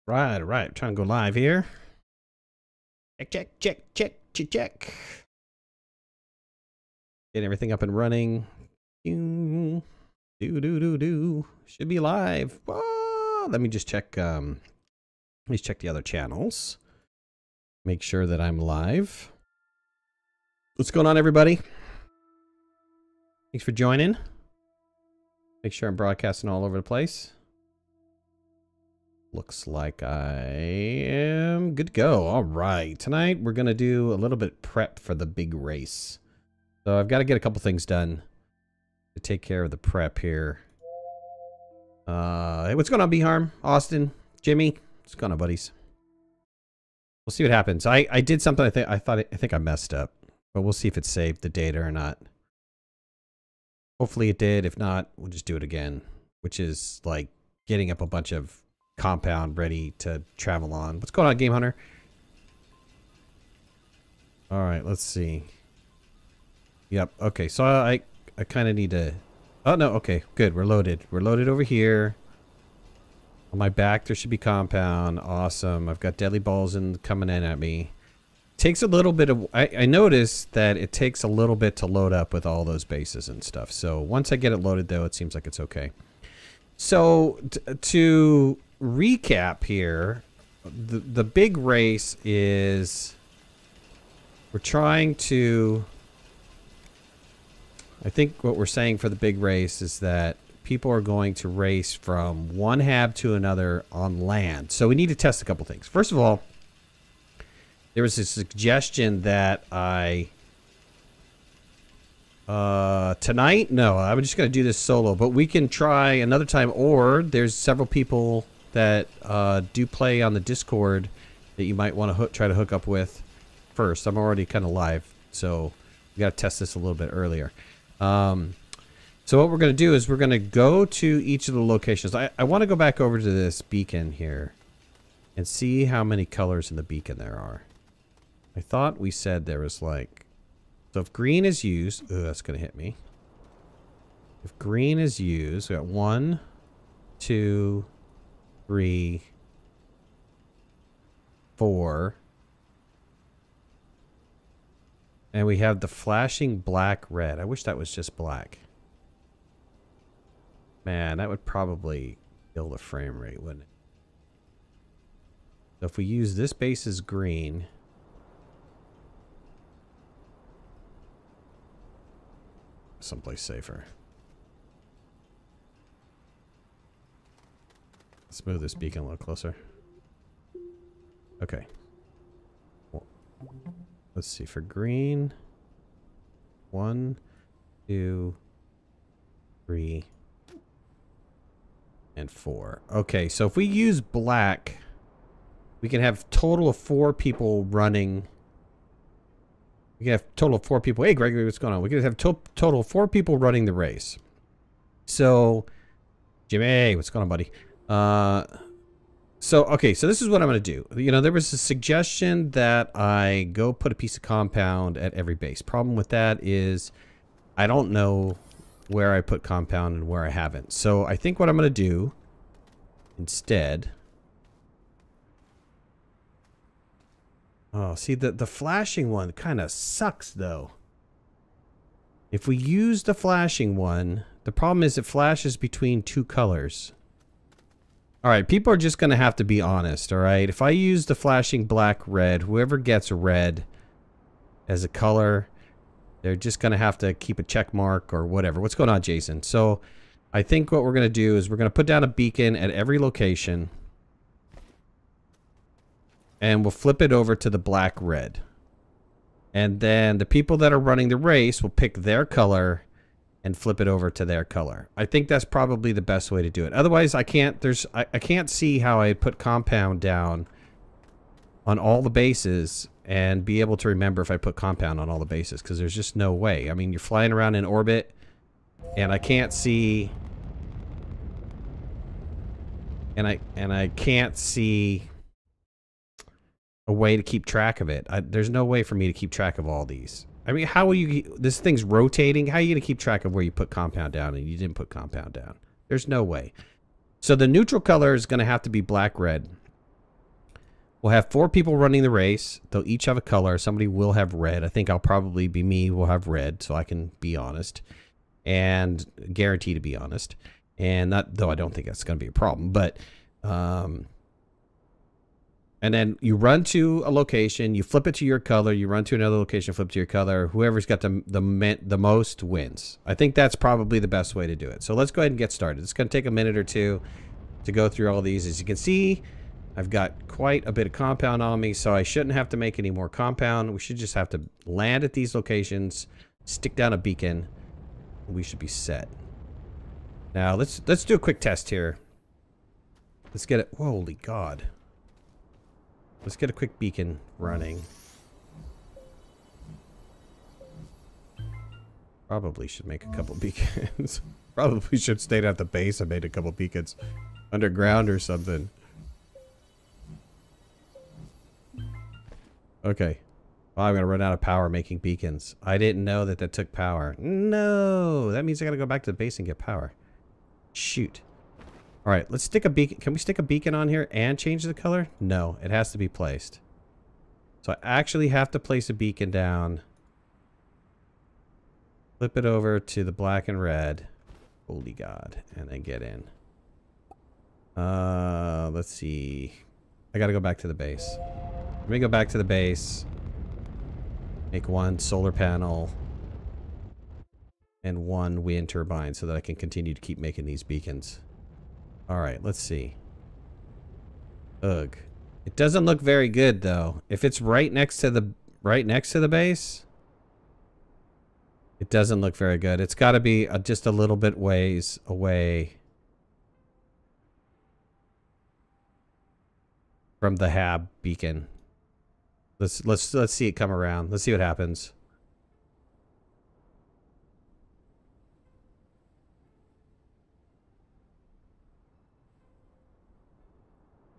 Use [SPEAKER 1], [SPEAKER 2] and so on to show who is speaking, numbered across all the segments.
[SPEAKER 1] Right. Trying to go live here. Check. Get everything up and running. Do. Should be live. Oh, let me just check. Let's check the other channels. Make sure that I'm live. What's going on, everybody? Thanks for joining. Make sure I'm broadcasting all over the place. Looks like I am good to go. All right. Tonight, we're going to do a little bit prep for the big race. So I've got to get a couple things done to take care of the prep here. Hey, what's going on, B-Harm? Austin? Jimmy? What's going on, buddies? We'll see what happens. I did something I think I messed up. But we'll see if it saved the data or not. Hopefully it did. If not, we'll just do it again. Which is like getting up a bunch of compound ready to travel on. What's going on, Game Hunter? Alright, let's see. Yep, okay, so I kind of need to... Oh, no, okay, good, we're loaded. We're loaded over here. On my back, there should be compound. Awesome. I've got deadly balls coming in at me. Takes a little bit of... I noticed that it takes a little bit to load up with all those bases and stuff. So once I get it loaded, though, it seems like it's okay. So to recap here, the big race is... We're trying to... I think what we're saying for the big race is that people are going to race from one hab to another on land. So we need to test a couple things. First of all, there was a suggestion that tonight? No, I'm just going to do this solo, but we can try another time, or there's several people that do play on the Discord that you might want to try to hook up with first. I'm already kind of live, so we got to test this a little bit earlier. So what we're going to do is we're going to go to each of the locations. I want to go back over to this beacon here and see how many colors in the beacon there are. I thought we said there was like... So if green is used... Ooh, that's going to hit me. If green is used, we got 1, 2, 3, 4. And we have the flashing black-red. I wish that was just black. Man, that would probably kill the frame rate, wouldn't it? So if we use this base as green... someplace safer. Let's move this beacon a little closer. Okay. Well, let's see, for green. 1, 2, 3, and 4. Okay, so if we use black, we can have total of 4 people running. We can have a total of 4 people. Hey, Gregory, what's going on? We can have total of 4 people running the race. So, Jimmy, what's going on, buddy? Okay, so this is what I'm going to do. You know, there was a suggestion that I go put a piece of compound at every base. Problem with that is I don't know where I put compound and where I haven't. So I think what I'm going to do instead... Oh, see, the flashing one kind of sucks, though. If we use the flashing one, the problem is it flashes between 2 colors. Alright, people are just going to have to be honest, alright? If I use the flashing black-red, whoever gets red as a color, they're just going to have to keep a check mark or whatever. What's going on, Jason? So, I think what we're going to do is we're going to put down a beacon at every location. And we'll flip it over to the black-red. And then the people that are running the race will pick their color and flip it over to their color. I think that's probably the best way to do it. Otherwise, I can't see how I put compound down on all the bases and be able to remember if I put compound on all the bases, because there's just no way. I mean, you're flying around in orbit and I can't see and I can't see a way to keep track of it. There's no way for me to keep track of all these. I mean, how will you... This thing's rotating. How are you going to keep track of where you put compound down and you didn't put compound down? There's no way. So the neutral color is going to have to be black-red. We'll have 4 people running the race. They'll each have a color. Somebody will have red. I think I'll probably be me. Will have red, so I can be honest. And guarantee to be honest. And not, though I don't think that's going to be a problem. But, and then you run to a location. You flip it to your color. You run to another location, flip to your color. Whoever's got the most wins. I think that's probably the best way to do it. So let's go ahead and get started. It's going to take a minute or two to go through all these. As you can see, I've got quite a bit of compound on me, so I shouldn't have to make any more compound. We should just have to land at these locations, stick down a beacon, and we should be set. Now, let's do a quick test here. Let's get it. Holy God. Let's get a quick beacon running. Probably should make a couple beacons. Probably should stay at the base and made a couple beacons underground or something. Okay. Well, I'm going to run out of power making beacons. I didn't know that took power. No! That means I got to go back to the base and get power. Shoot. Alright, let's stick a beacon. Can we stick a beacon on here and change the color? No, it has to be placed. So I actually have to place a beacon down. Flip it over to the black and red. Holy God. And then get in. Let's see. I got to go back to the base. Let me go back to the base, make 1 solar panel, and 1 wind turbine so that I can continue to keep making these beacons. Alright, let's see. Ugh. It doesn't look very good, though. If it's right next to the base, it doesn't look very good. It's got to be just a little bit ways away from the hab beacon. Let's see it come around. Let's see what happens.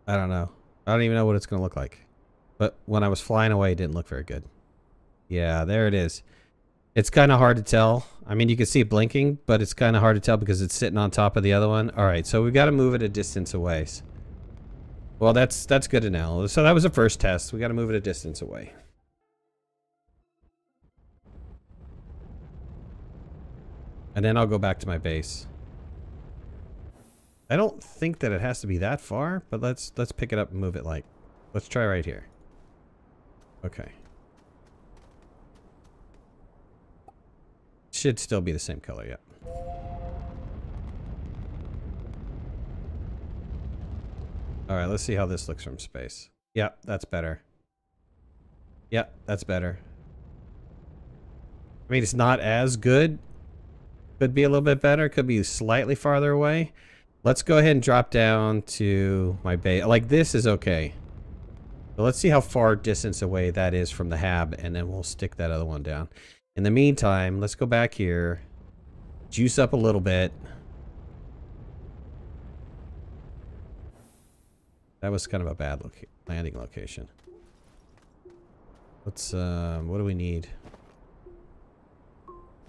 [SPEAKER 1] I don't know. I don't even know what it's going to look like. But when I was flying away, it didn't look very good. Yeah, there it is. It's kind of hard to tell. I mean, you can see it blinking, but it's kind of hard to tell because it's sitting on top of the other one. All right, so we've got to move it a distance away. Well, that's good to know. So that was the first test. We got to move it a distance away. And then I'll go back to my base. I don't think that it has to be that far, but let's pick it up and move it like. Let's try right here. Okay. Should still be the same color, yeah. Alright, let's see how this looks from space. Yep, that's better. Yep, that's better. I mean, it's not as good. Could be a little bit better. Could be slightly farther away. Let's go ahead and drop down to my base. Like, this is okay. So let's see how far distance away that is from the hab, and then we'll stick that other one down. In the meantime, let's go back here. Juice up a little bit. That was kind of a bad landing location. Let's, what do we need?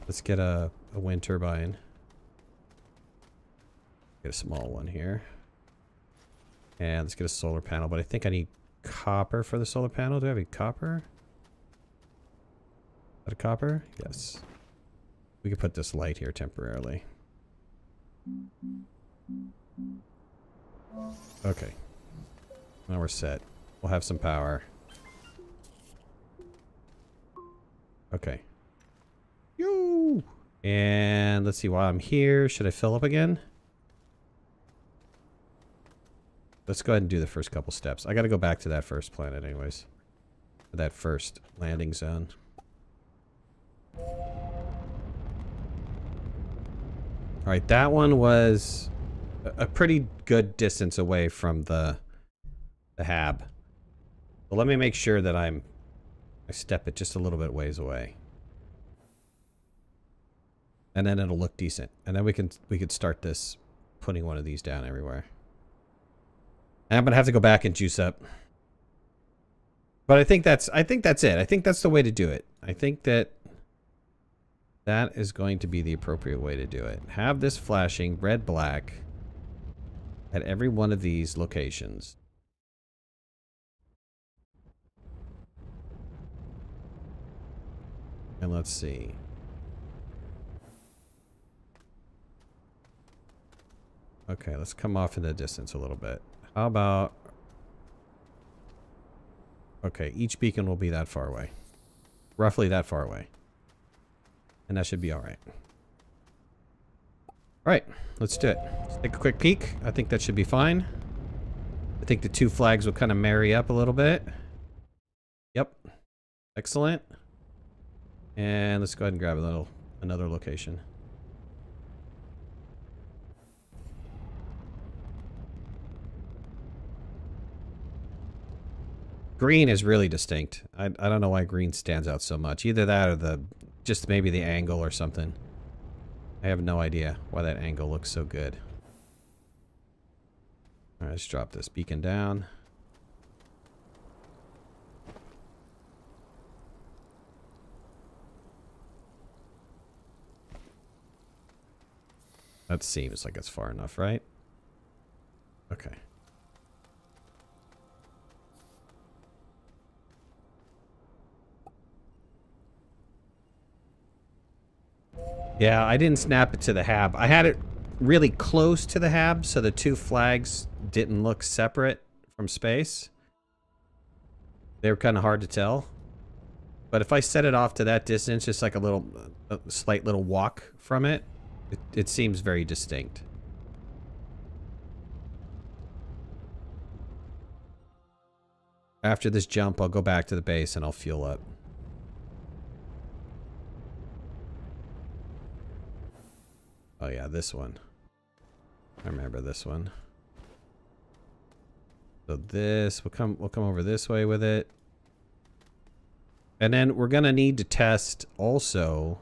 [SPEAKER 1] Let's get a wind turbine. Get a small one here. And let's get a solar panel, but I think I need copper for the solar panel. Do I have any copper? Is that a copper? Yes. We could put this light here temporarily. Okay. Now we're set. We'll have some power. Okay. Yoo! And let's see, while I'm here, should I fill up again? Let's go ahead and do the first couple steps. I gotta go back to that first planet anyways. That first landing zone. Alright, that one was a pretty good distance away from the hab. So let me make sure that I step it just a little bit ways away. And then it'll look decent. And then we could start this, putting one of these down everywhere. And I'm gonna have to go back and juice up. But I think that's it. I think that's the way to do it. I think that is going to be the appropriate way to do it. Have this flashing red black at every one of these locations. And let's see. Okay, let's come off in the distance a little bit. How about... Okay, each beacon will be that far away. Roughly that far away. And that should be alright. Alright, let's do it. Let's take a quick peek. I think that should be fine. I think the two flags will kind of marry up a little bit. Yep. Excellent. And let's go ahead and grab another location. Green is really distinct. I don't know why green stands out so much. Either that or just maybe the angle or something. I have no idea why that angle looks so good. Alright, let's drop this beacon down. That seems like it's far enough, right? Okay. Yeah, I didn't snap it to the hab. I had it really close to the hab, so the two flags didn't look separate from space. They were kind of hard to tell. But if I set it off to that distance, just like a slight little walk from it, it seems very distinct. After this jump, I'll go back to the base and I'll fuel up. Oh yeah, this one. I remember this one. So this, we'll come over this way with it. And then we're gonna need to test also.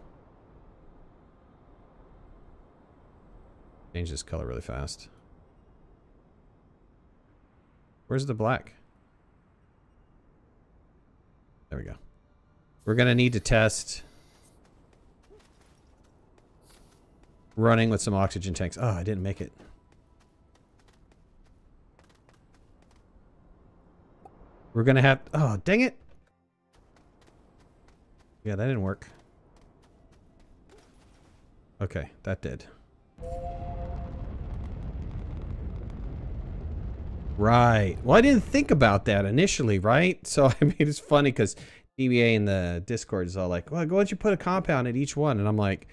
[SPEAKER 1] Change this color really fast. Where's the black? There we go. We're gonna need to test running with some oxygen tanks. Oh, I didn't make it. We're gonna have... Oh, dang it! Yeah, that didn't work. Okay, that did. Right. Well, I didn't think about that initially, right? So, I mean, it's funny because DBA in the Discord is all like, well, why don't you put a compound at each one? And I'm like...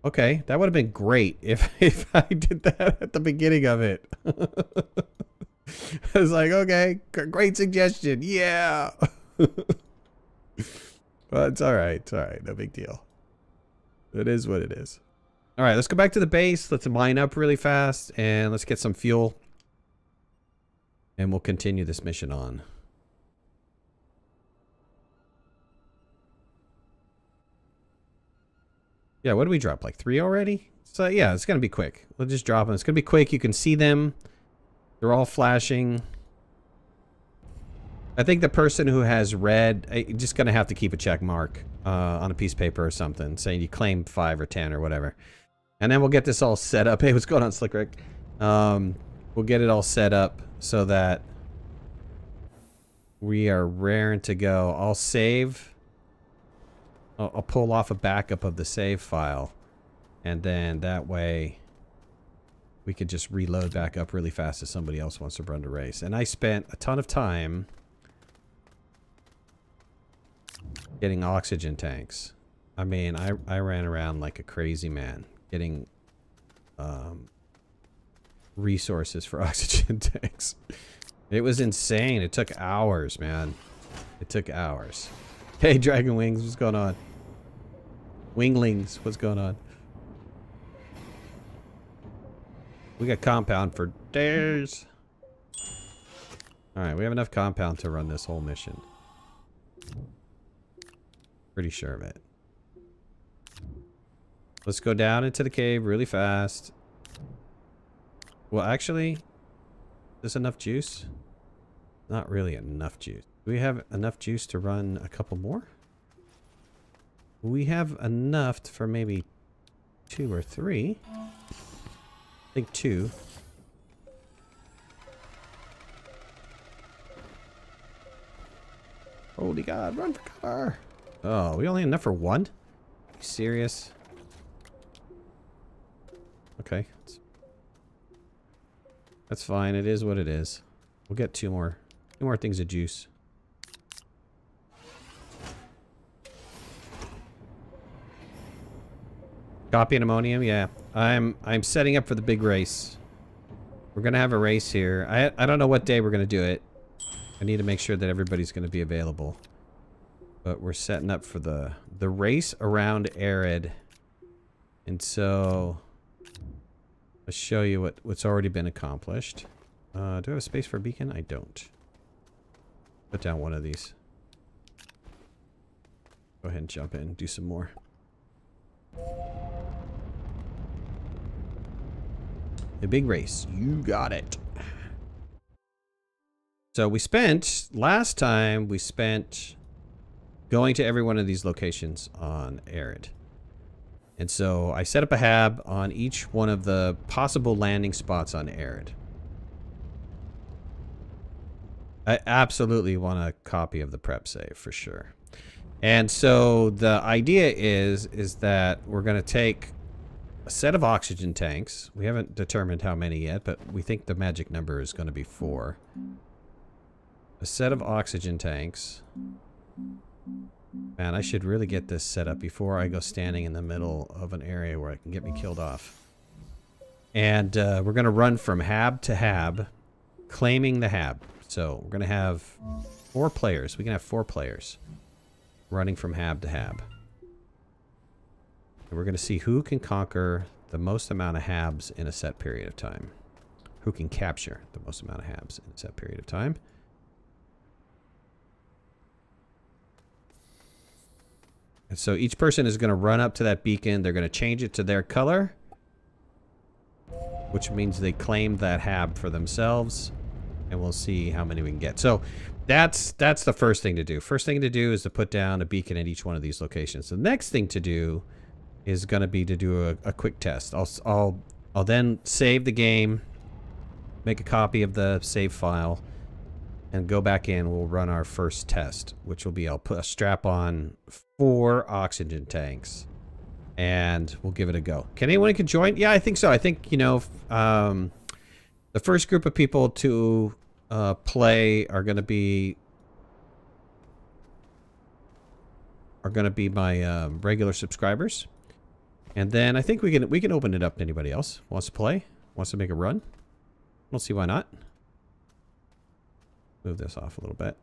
[SPEAKER 1] Okay, that would have been great if I did that at the beginning of it. I was like, okay, great suggestion, yeah. But it's alright, it's alright, no big deal. It is what it is. Alright, let's go back to the base, let's mine up really fast, and let's get some fuel. And we'll continue this mission on. Yeah, what did we drop? Like 3 already? So yeah, it's gonna be quick. We'll just drop them. It's gonna be quick. You can see them. They're all flashing. I think the person who has red, you're just gonna have to keep a check mark on a piece of paper or something, saying you claim 5 or 10 or whatever. And then we'll get this all set up. Hey, what's going on, Slick Rick? We'll get it all set up so that we are raring to go. I'll save. I'll pull off a backup of the save file, and then that way we could just reload back up really fast if somebody else wants to run the race. And I spent a ton of time getting oxygen tanks. I mean, I ran around like a crazy man getting resources for oxygen tanks. It was insane. It took hours, man. It took hours. Hey, Dragon Wings, what's going on? Winglings, what's going on? We got compound for days. Alright, we have enough compound to run this whole mission. Pretty sure of it. Let's go down into the cave really fast. Well, actually, is this enough juice? Not really enough juice. Do we have enough juice to run a couple more? We have enough for maybe 2 or 3. I think 2. Holy God, run for cover. Oh, we only have enough for 1? You serious? Okay. That's fine. It is what it is. We'll get two more things of juice. Copy and ammonium, yeah. I'm setting up for the big race. We're gonna have a race here. I don't know what day we're gonna do it. I need to make sure that everybody's gonna be available. But we're setting up for the race around Arid. And so let's show you what's already been accomplished. Do I have a space for a beacon? I don't. Put down one of these. Go ahead and jump in and do some more. The big race. You got it. So we spent, last time we spent going to every one of these locations on Arid. And so I set up a hab on each one of the possible landing spots on Arid. I absolutely want a copy of the prep save for sure. And so the idea is that we're going to take a set of oxygen tanks. We haven't determined how many yet, but we think the magic number is going to be 4. A set of oxygen tanks. Man, I should really get this set up before I go standing in the middle of an area where I can get me killed off. And we're going to run from hab to hab, claiming the hab. So we're going to have 4 players. We can have 4 players running from hab to hab. And we're going to see who can conquer the most amount of habs in a set period of time. Who can capture the most amount of habs in a set period of time. And so each person is going to run up to that beacon. They're going to change it to their color, which means they claim that hab for themselves. And we'll see how many we can get. So that's the first thing to do. First thing to do is to put down a beacon at each one of these locations. The next thing to do is going to be to do a quick test. I'll then save the game, make a copy of the save file, and go back in. We'll run our first test, which will be I'll put a strap on 4 oxygen tanks, and we'll give it a go. Can anyone can join? Yeah, I think so. I think, you know, the first group of people to play are going to be my regular subscribers, and then I think we can open it up to anybody else who wants to play, wants to make a run. We'll see why not. Move this off a little bit.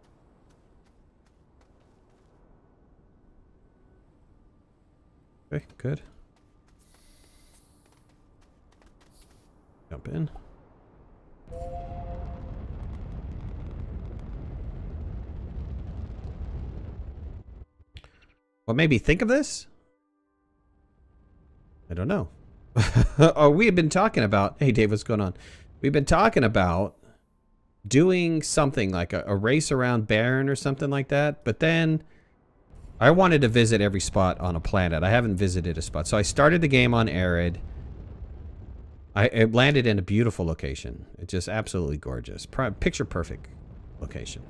[SPEAKER 1] Okay, good. Jump in. What made me think of this? I don't know. Oh, we have been talking about... Hey, Dave, what's going on? We've been talking about doing something like a race around Barren or something like that. But then I wanted to visit every spot on a planet. I haven't visited a spot. So I started the game on Arid. It landed in a beautiful location. It's just absolutely gorgeous. Picture perfect location.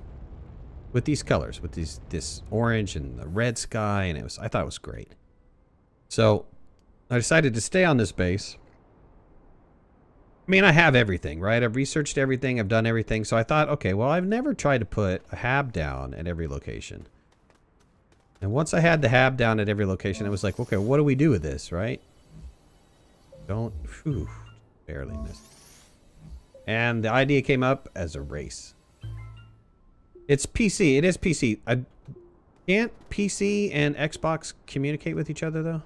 [SPEAKER 1] With these colors, with this orange and the red sky, and I thought it was great. So I decided to stay on this base. I mean, I have everything, right? I've researched everything, I've done everything. So I thought, okay, well, I've never tried to put a hab down at every location. And once I had the hab down at every location, it was like, okay, what do we do with this, right? Whew, barely missed. And the idea came up as a race. It's PC. It is PC. Can't PC and Xbox communicate with each other, though?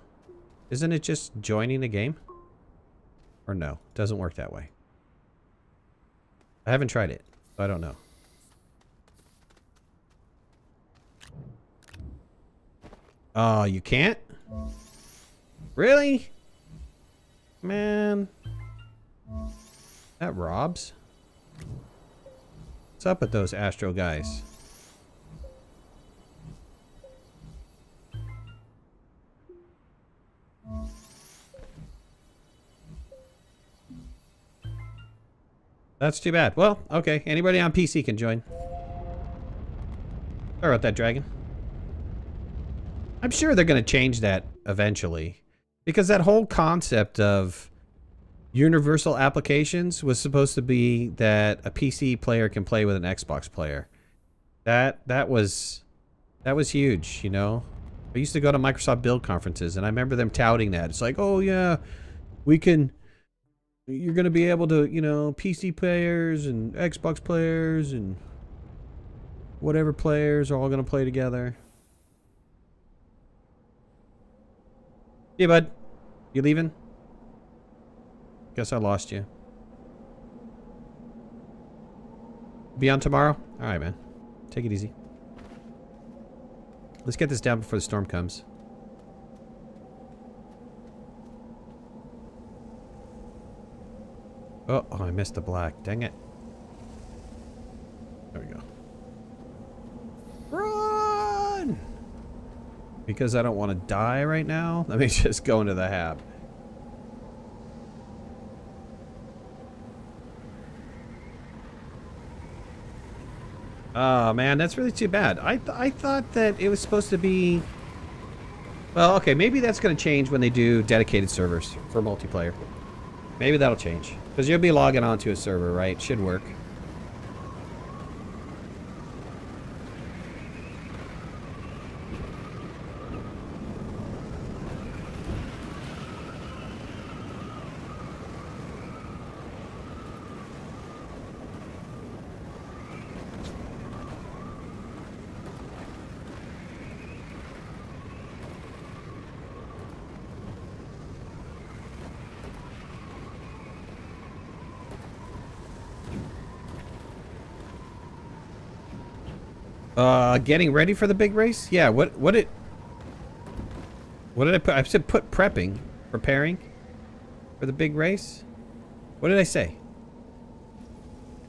[SPEAKER 1] Isn't it just joining the game? Or no? It doesn't work that way. I haven't tried it, so I don't know. Oh, you can't? Really? Man. That robs. What's up with those Astro guys? That's too bad. Well, okay. Anybody on PC can join. Sorry about that, dragon. I'm sure they're going to change that eventually. Because that whole concept of universal applications was supposed to be that a PC player can play with an Xbox player. That was huge, you know? I used to go to Microsoft Build conferences, and I remember them touting that. It's like, oh yeah, you're going to be able to, you know, PC players and Xbox players and whatever players are all going to play together. Yeah, bud. You leaving? Guess I lost you. Be on tomorrow? Alright, man. Take it easy. Let's get this down before the storm comes. Oh, I missed the black. Dang it. There we go. Run! Because I don't want to die right now, let me just go into the hab. Oh man, that's really too bad. I thought that it was supposed to be... Well, okay, maybe that's going to change when they do dedicated servers for multiplayer. Maybe that'll change. Because you'll be logging onto a server, right? Should work. Getting ready for the big race? Yeah, what did I put? I said put prepping, preparing for the big race. What did I say?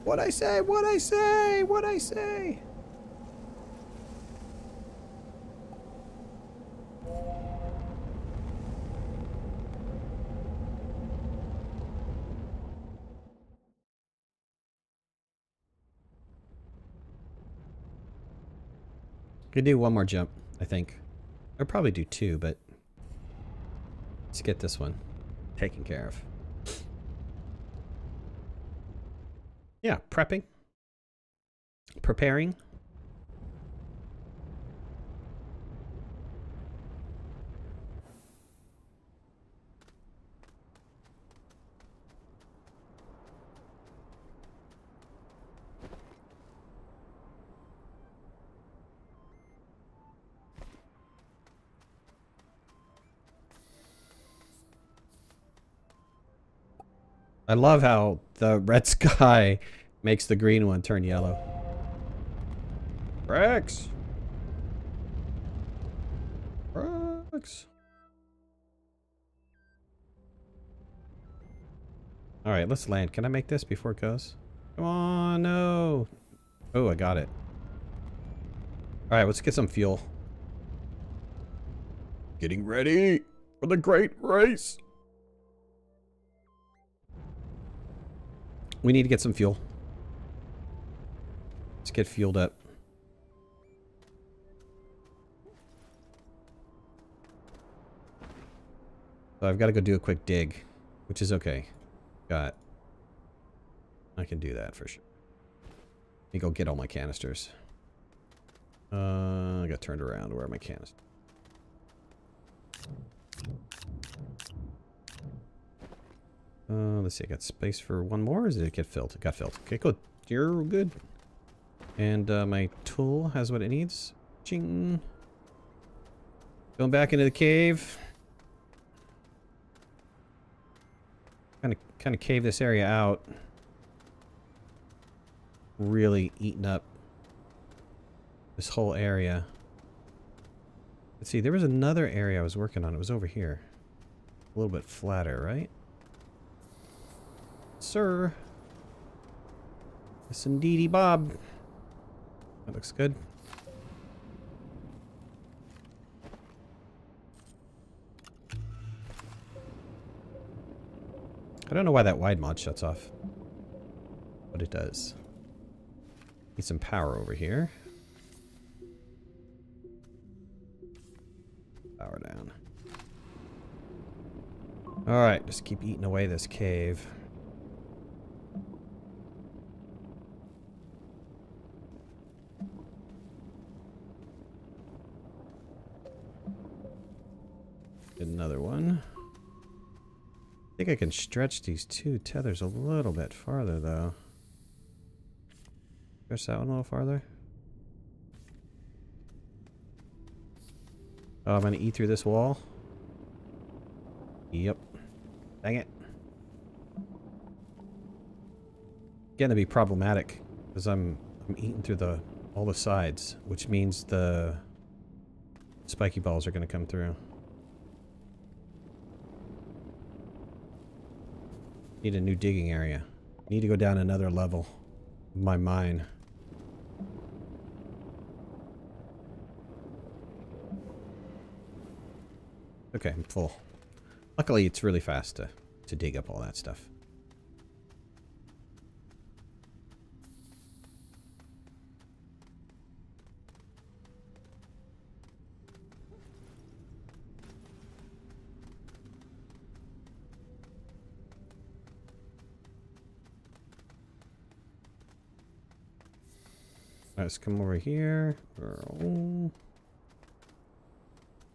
[SPEAKER 1] What'd I say? What'd I say? What'd I say? Could do one more jump, I think. I'll probably do two, but let's get this one taken care of. Yeah, prepping. Preparing. I love how the red sky makes the green one turn yellow. Rex! Rex! Alright, let's land. Can I make this before it goes? Come on, no! Oh, I got it. Alright, let's get some fuel. Getting ready for the great race! We need to get some fuel. Let's get fueled up. So I've got to go do a quick dig, which is okay. I can do that for sure. Let me go get all my canisters. I got turned around. Where are my canisters? Let's see, I got space for one more, or did it get filled? It got filled. Okay, good. You're good. And my tool has what it needs. Ching. Going back into the cave. Kind of cave this area out. Really eating up this whole area. Let's see, there was another area I was working on. It was over here. A little bit flatter, right? Sir. Yes, indeedy, Bob. That looks good. I don't know why that wide mod shuts off, but it does. Need some power over here. Power down. Alright, just keep eating away this cave. Get another one. I think I can stretch these two tethers a little bit farther, though. Stretch that one a little farther. Oh, I'm going to eat through this wall. Yep. Dang it. Getting to be problematic because I'm eating through all the sides, which means the spiky balls are going to come through. Need a new digging area. Need to go down another level of my mine. Okay, I'm full. Luckily, it's really fast to dig up all that stuff. Let's come over here.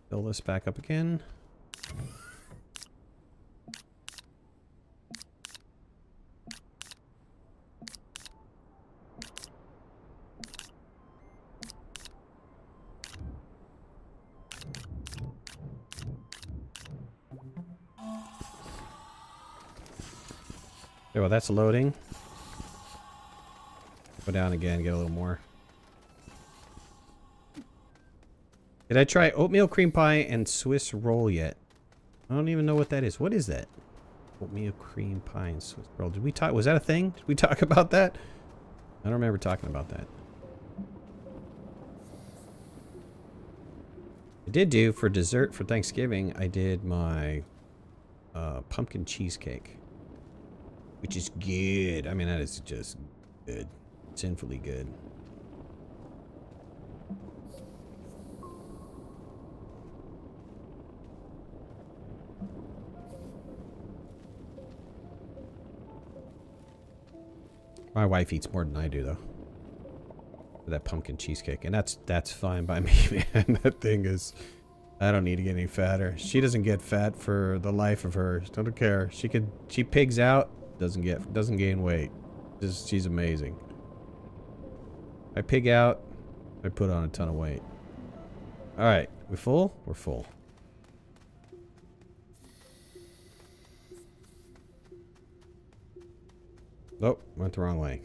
[SPEAKER 1] Fill this back up again. Okay, well, that's loading. Go down again, get a little more. Did I try oatmeal cream pie and Swiss roll yet? I don't even know what that is. What is that? Oatmeal cream pie and Swiss roll. Did we talk? Was that a thing? Did we talk about that? I don't remember talking about that. I did do for dessert for Thanksgiving. I did my pumpkin cheesecake, which is good. I mean, that is just good, sinfully good. My wife eats more than I do, though. For that pumpkin cheesecake, and that's fine by me, man. That thing is, I don't need to get any fatter. She doesn't get fat for the life of her. Don't care. She pigs out, doesn't gain weight. She's amazing. I pig out, I put on a ton of weight. All right, we full? We're full. Oh, went the wrong way.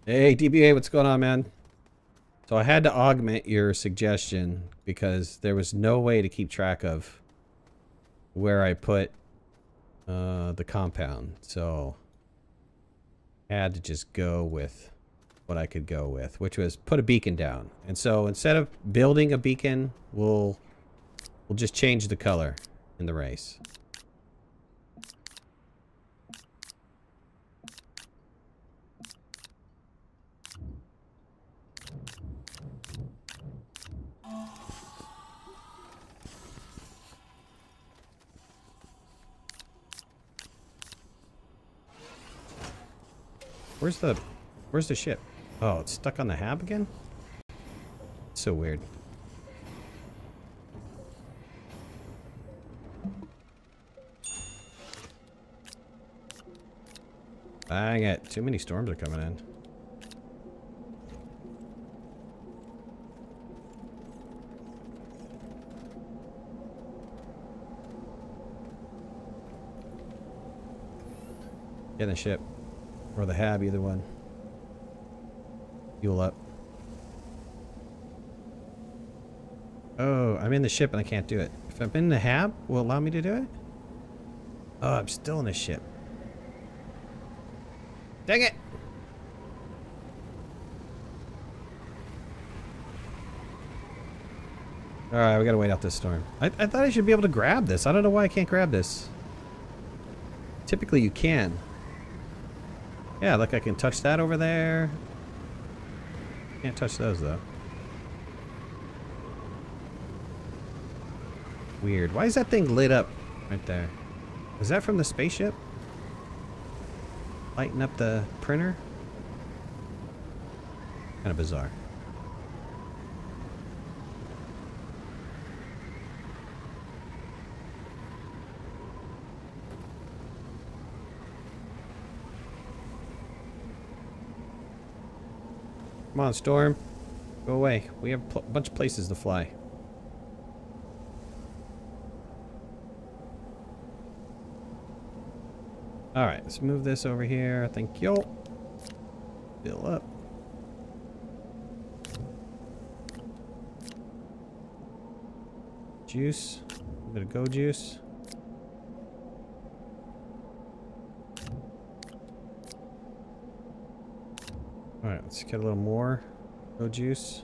[SPEAKER 1] Hey, DBA, what's going on, man? So I had to augment your suggestion because there was no way to keep track of where I put the compound. So I had to just go with what I could go with, which was put a beacon down. And so instead of building a beacon, we'll just change the color in the race. Where's the ship? Oh, it's stuck on the hab again? It's so weird. Dang it. Too many storms are coming in. Get in the ship. Or the hab, either one. Fuel up. Oh, I'm in the ship and I can't do it. If I'm in the hab, will it allow me to do it? Oh, I'm still in the ship. Dang it! Alright, we gotta wait out this storm. I thought I should be able to grab this. I don't know why I can't grab this. Typically you can. Yeah, look, I can touch that over there. Can't touch those though. Weird. Why is that thing lit up right there? Is that from the spaceship? Lighting up the printer? Kind of bizarre. Come on, Storm. Go away. We have a bunch of places to fly. Alright, let's move this over here. Thank you. Fill up. Juice. A bit of go juice. Alright, let's get a little more go juice.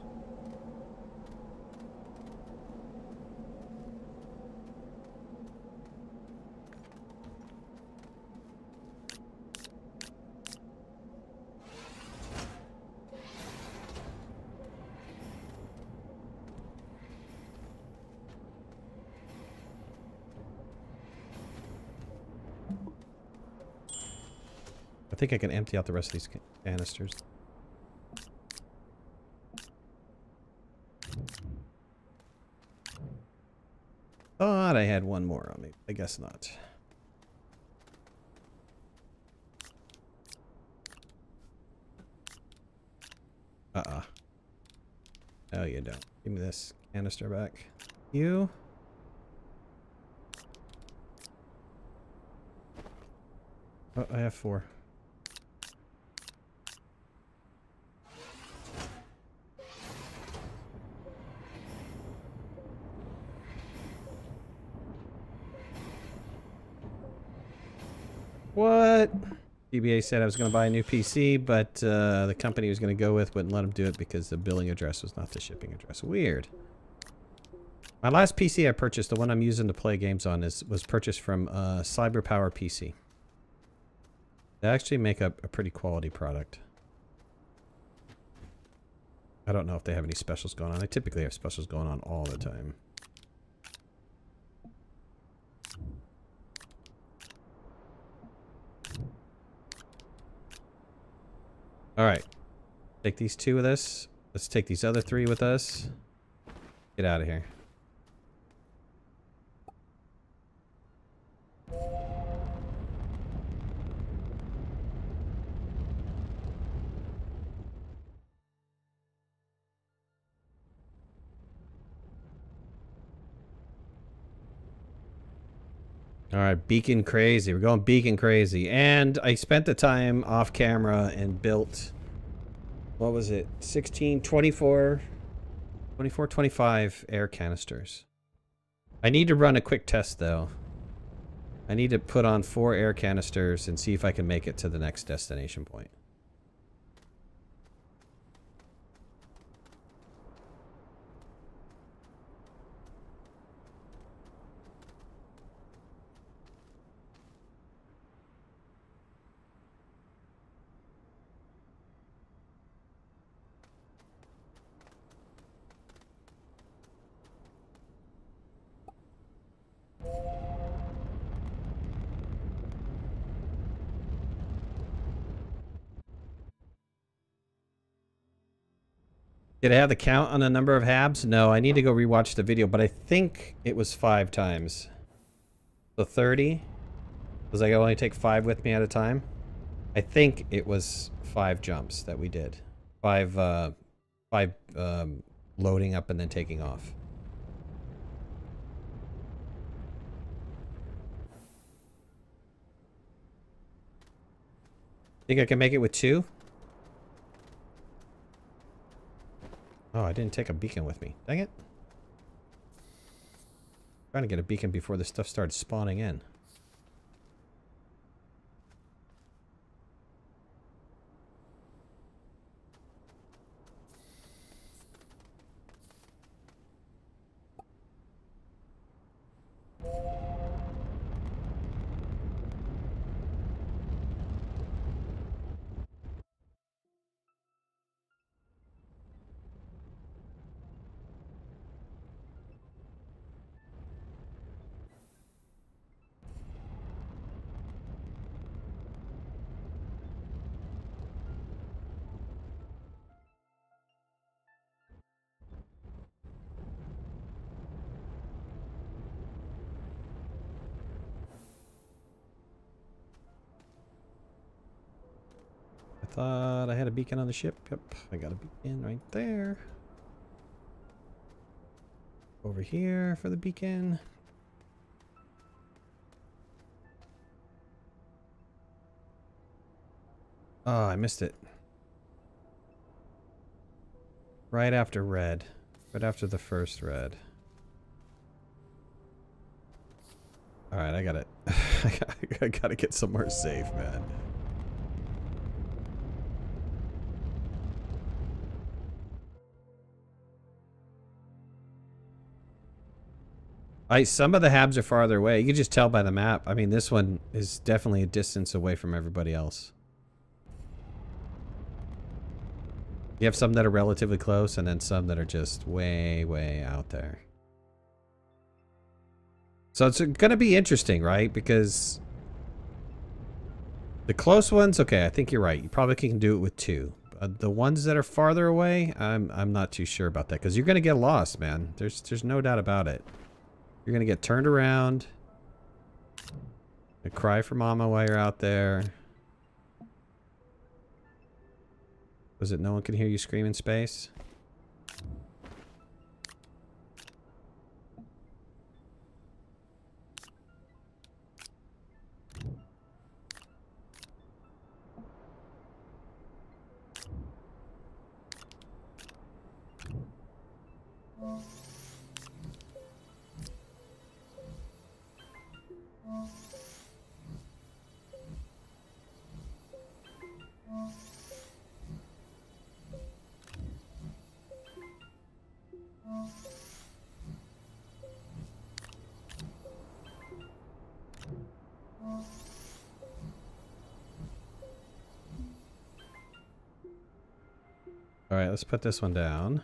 [SPEAKER 1] I think I can empty out the rest of these canisters. Thought I had one more on me. I guess not. No, you don't. Give me this canister back. You. Oh, I have 4. What? DBA said I was going to buy a new PC, but the company he was going to go with wouldn't let him do it because the billing address was not the shipping address. Weird. My last PC I purchased, the one I'm using to play games on, was purchased from CyberPower PC. They actually make a pretty quality product. I don't know if they have any specials going on. They typically have specials going on all the time. Alright. Take these 2 with us. Let's take these other 3 with us. Get out of here. Alright, beacon crazy. We're going beacon crazy. And I spent the time off camera and built, what was it? 16, 24, 25 air canisters. I need to run a quick test though. I need to put on 4 air canisters and see if I can make it to the next destination point. Did I have the count on the number of habs? No, I need to go rewatch the video, but I think it was 5 times. So 30? Because I only take 5 with me at a time? I think it was 5 jumps that we did. 5 loading up and then taking off. Think I can make it with 2? Oh, I didn't take a beacon with me. Dang it. Trying to get a beacon before this stuff started spawning in. Thought I had a beacon on the ship. Yep, I got a beacon right there. Over here for the beacon. Oh, I missed it. Right after red. Right after the first red. Alright, I got it. I gotta get somewhere safe, man. Some of the habs are farther away. You can just tell by the map. I mean, this one is definitely a distance away from everybody else. You have some that are relatively close, and then some that are just way, way out there. So it's going to be interesting, right? Because the close ones, okay, I think you're right. You probably can do it with 2. The ones that are farther away, I'm not too sure about that, because you're going to get lost, man. There's no doubt about it. You're gonna get turned around. And cry for mama while you're out there. Was it no one can hear you scream in space? Alright, let's put this one down.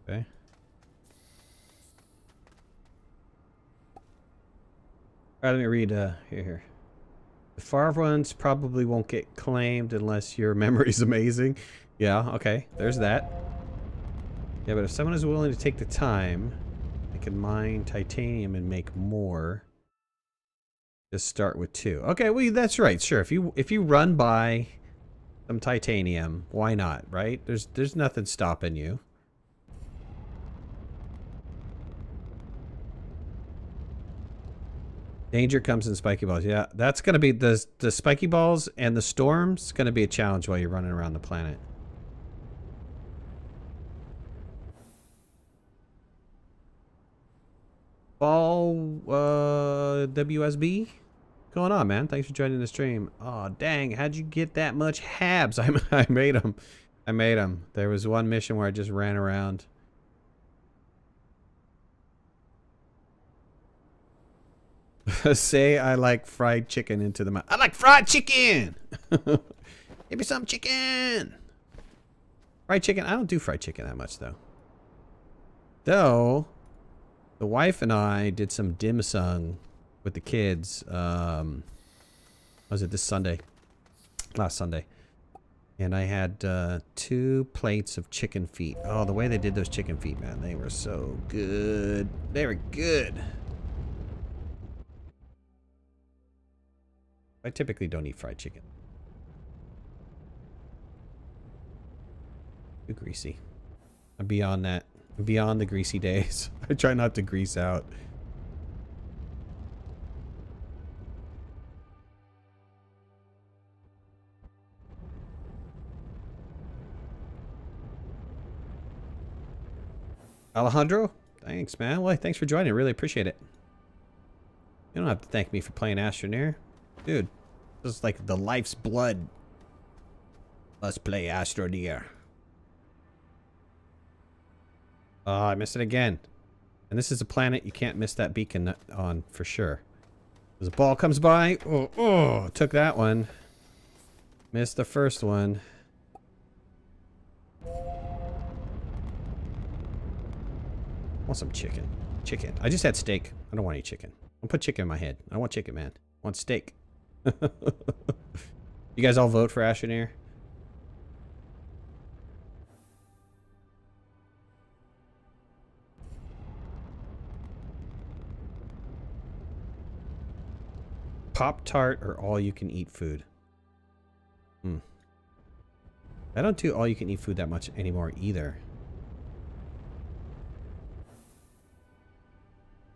[SPEAKER 1] Okay. Alright, let me read, here. The far ones probably won't get claimed unless your memory's amazing. Yeah, okay, there's that. Yeah, but if someone is willing to take the time, they can mine titanium and make more. Just start with 2. Okay, well, that's right, sure. If you run by some titanium, why not, right? There's nothing stopping you. Danger comes in spiky balls. Yeah, that's going to be the spiky balls and the storms going to be a challenge while you're running around the planet. Ball WSB? What's going on, man? Thanks for joining the stream. Oh, dang. How'd you get that much habs? I made them. I made them. There was one mission where I just ran around. Say I like fried chicken into the mouth. I like fried chicken! Give me some chicken! Fried chicken. I don't do fried chicken that much, though. Though, the wife and I did some dim sum with the kids. Was it this Sunday? Last Sunday. And I had 2 plates of chicken feet. Oh, the way they did those chicken feet, man. They were so good. They were good. I typically don't eat fried chicken. Too greasy. I'm beyond that. I'm beyond the greasy days. I try not to grease out. Alejandro? Thanks, man. Well, thanks for joining. Really appreciate it. You don't have to thank me for playing Astroneer. Dude, this is like the life's blood. Let's play Astroneer. Oh, I missed it again. And this is a planet you can't miss that beacon on for sure. As a ball comes by, oh, took that one. Missed the first one. I want some chicken. Chicken. I just had steak. I don't want any chicken. Don't put chicken in my head. I want chicken, man. I want steak. You guys all vote for Astroneer? Pop-Tart or all-you-can-eat food? I don't do all-you-can-eat food that much anymore either.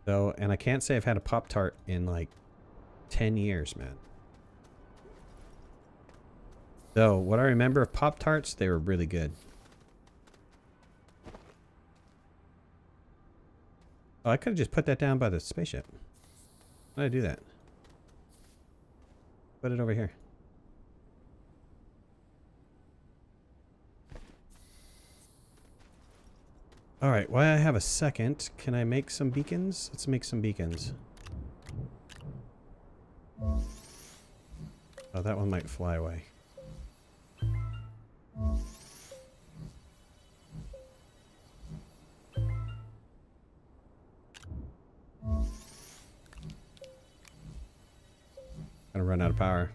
[SPEAKER 1] So, and I can't say I've had a Pop-Tart in like 10 years, man. So, what I remember of Pop-Tarts, they were really good. Oh, I could have just put that down by the spaceship. Why did I do that? Put it over here. Alright, while I have a second, can I make some beacons? Let's make some beacons. Oh, that one might fly away. Gonna run out of power.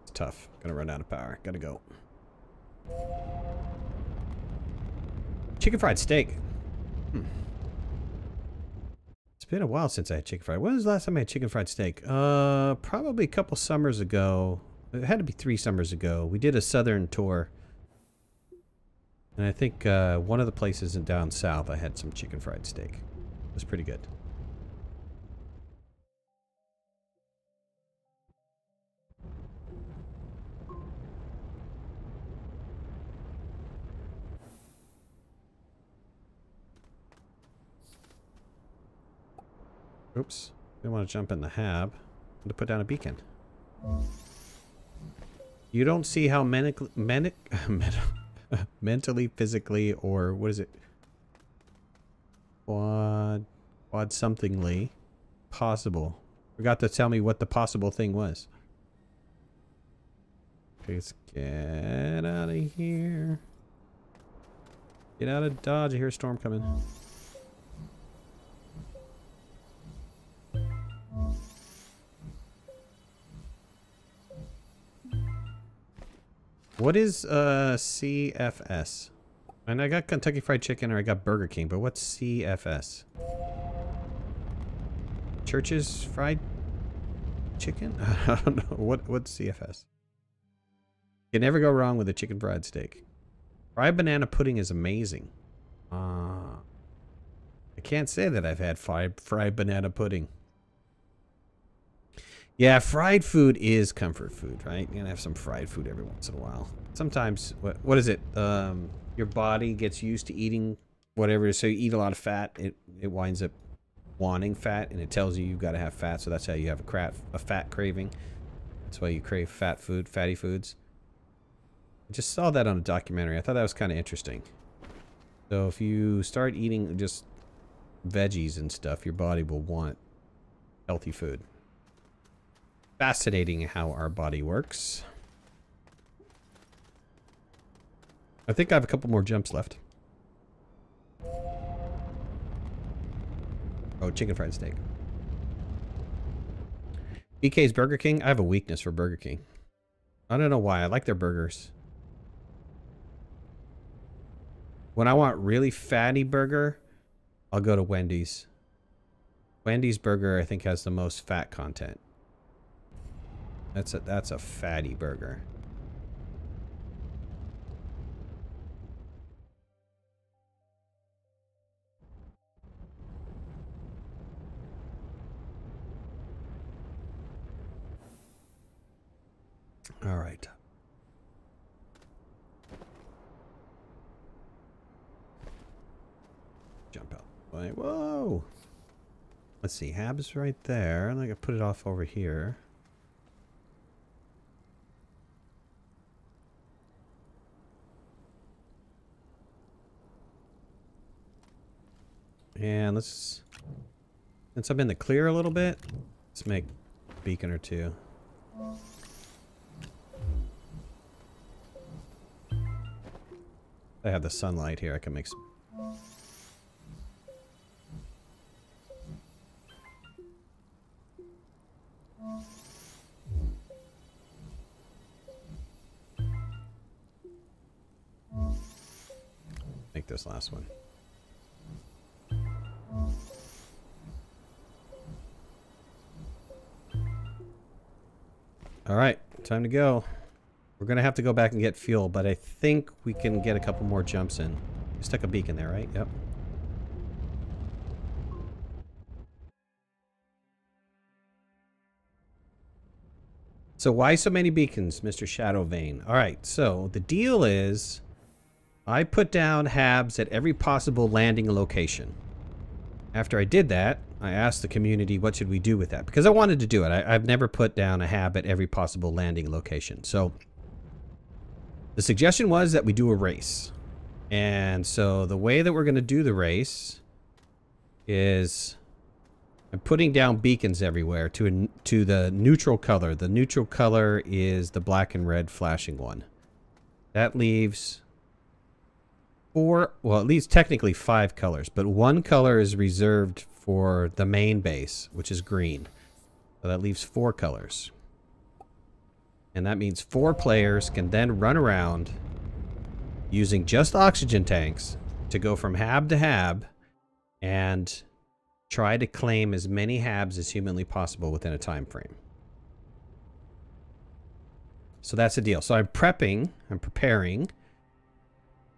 [SPEAKER 1] It's tough. Gonna run out of power. Gotta go. Chicken fried steak. It's been a while since I had chicken fried. When was the last time I had chicken fried steak? Probably a couple summers ago. It had to be 3 summers ago. We did a southern tour. And I think one of the places in down south I had some chicken fried steak. It was pretty good. Oops. Didn't want to jump in the hab. I'm going to put down a beacon. You don't see how mentally, physically, or what is it? Quad somethingly possible. Forgot to tell me what the possible thing was. Okay, let's get out of here. Get out of Dodge. I hear a storm coming. What is CFS? And I got Kentucky Fried Chicken or I got Burger King, but what's CFS? Church's Fried Chicken? I don't know. What's CFS? You can never go wrong with a chicken fried steak. Fried banana pudding is amazing. I can't say that I've had fried banana pudding. Yeah, fried food is comfort food, right? You're gonna have some fried food every once in a while. Sometimes, what is it? Your body gets used to eating whatever, so you eat a lot of fat, it winds up wanting fat, and it tells you you've got to have fat, so that's how you have a fat craving. That's why you crave fat food, fatty foods. I just saw that on a documentary. I thought that was kind of interesting. So if you start eating just veggies and stuff, your body will want healthy food. Fascinating how our body works. I think I have a couple more jumps left. Oh, chicken fried steak. BK's Burger King. I have a weakness for Burger King. I don't know why. I like their burgers. When I want really fatty burger, I'll go to Wendy's. Wendy's burger, I think, has the most fat content. That's a fatty burger. All right. Jump out. Like, whoa. Let's see. Hab's right there. I'm gonna put it off over here. And let's, since I'm in the clear a little bit, let's make a beacon or two. I have the sunlight here. I can make some. Make this last one. All right, time to go. We're going to have to go back and get fuel, but I think we can get a couple more jumps in. We stuck a beacon there, right? Yep. So why so many beacons, Mr. Shadowvane? All right, so the deal is I put down HABs at every possible landing location. After I did that, I asked the community what should we do with that, because I wanted to do it. I've never put down a HAB at every possible landing location. So the suggestion was that we do a race. And so the way that we're going to do the race is I'm putting down beacons everywhere to the neutral color. The neutral color is the black and red flashing one. That leaves 4, well, it leaves technically 5 colors, but 1 color is reserved for the main base, which is green. So that leaves 4 colors. And that means 4 players can then run around using just oxygen tanks to go from HAB to HAB and try to claim as many HABs as humanly possible within a time frame. So that's the deal. So I'm preparing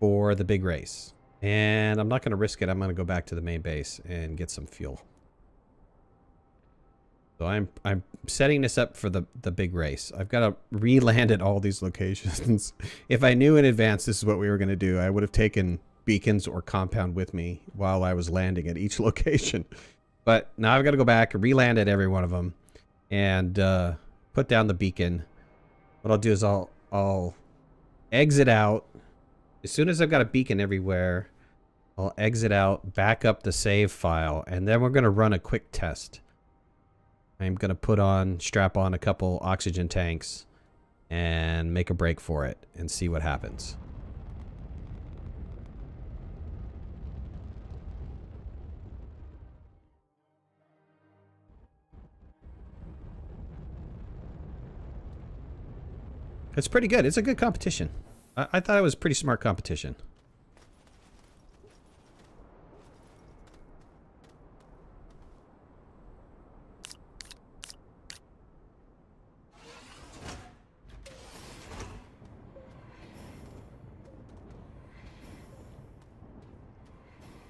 [SPEAKER 1] for the big race. And I'm not going to risk it. I'm going to go back to the main base and get some fuel. So I'm setting this up for the big race. I've got to re-land at all these locations. If I knew in advance this is what we were going to do, I would have taken beacons or compound with me while I was landing at each location. But now I've got to go back and re-land at every one of them and put down the beacon. What I'll do is I'll exit out. As soon as I've got a beacon everywhere, I'll exit out, back up the save file, and then we're going to run a quick test. I'm going to strap on a couple oxygen tanks and make a break for it and see what happens. It's pretty good. It's a good competition. I thought it was pretty smart competition.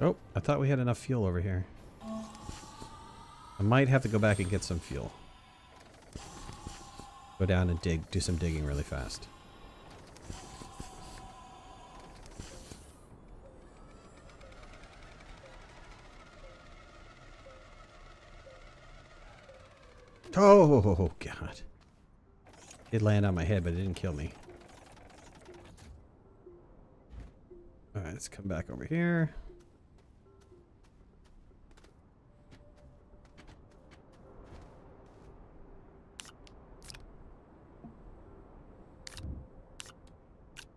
[SPEAKER 1] Oh, I thought we had enough fuel over here. I might have to go back and get some fuel. Go down and do some digging really fast. Oh, God. It landed on my head, but it didn't kill me. Alright, let's come back over here.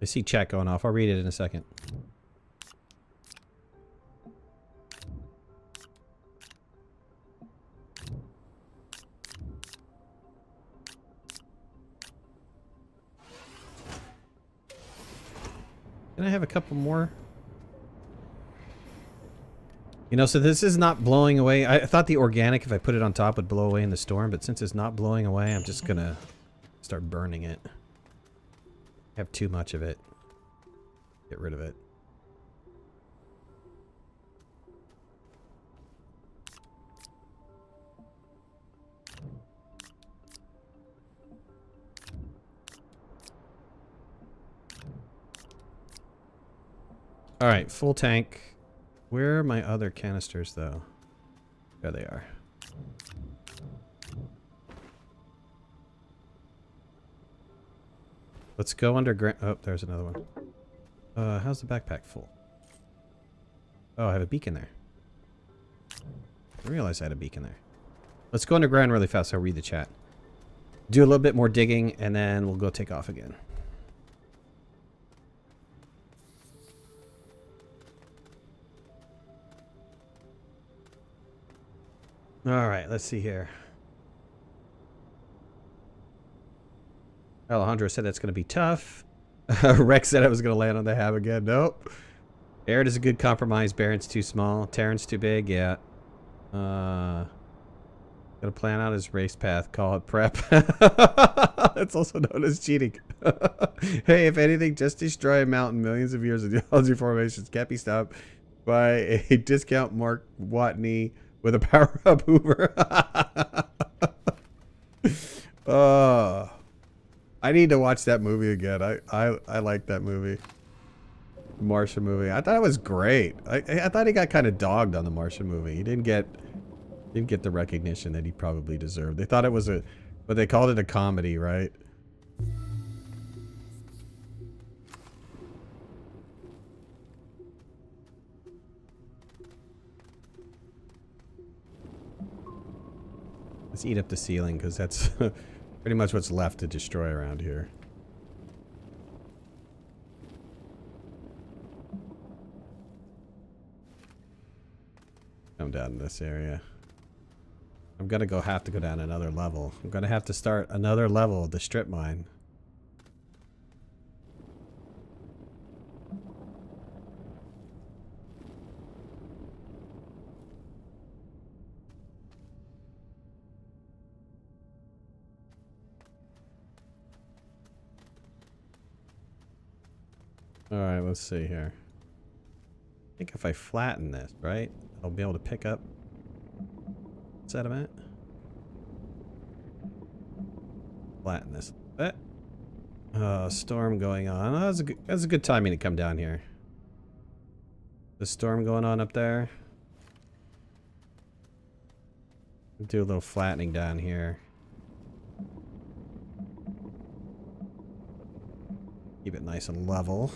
[SPEAKER 1] I see chat going off. I'll read it in a second. Can I have a couple more? You know, so this is not blowing away. I thought the organic, if I put it on top, would blow away in the storm, but since it's not blowing away, I'm just gonna start burning it. I have too much of it. Get rid of it. All right, full tank. Where are my other canisters, though? There they are. Let's go underground. Oh, there's another one. How's the backpack full? Oh, I have a beacon there. I realized I had a beacon there. Let's go underground really fast so I'll read the chat. Do a little bit more digging, and then we'll go take off again. Alright, let's see here. Alejandro said that's going to be tough. Rex said I was going to land on the HAB again. Nope. Arid is a good compromise. Baron's too small. Terran's too big. Yeah. Gotta plan out his race path. Call it prep. It's also known as cheating. Hey, if anything, just destroy a mountain. Millions of years of geology formations can't be stopped by a discount Mark Watney with a power-up Hoover. I need to watch that movie again. I like that movie. Martian movie. I thought it was great. I thought he got kind of dogged on the Martian movie. He didn't get the recognition that he probably deserved. They thought it was but they called it a comedy, right? Let's eat up the ceiling because that's pretty much what's left to destroy around here. Come down in this area. I'm gonna have to go down another level. I'm gonna have to start another level of the strip mine. Alright, let's see here. I think if I flatten this, right, I'll be able to pick up sediment. Flatten this a bit. Storm going on. Oh, that's a good timing to come down here. The storm going on up there. Do a little flattening down here. Keep it nice and level.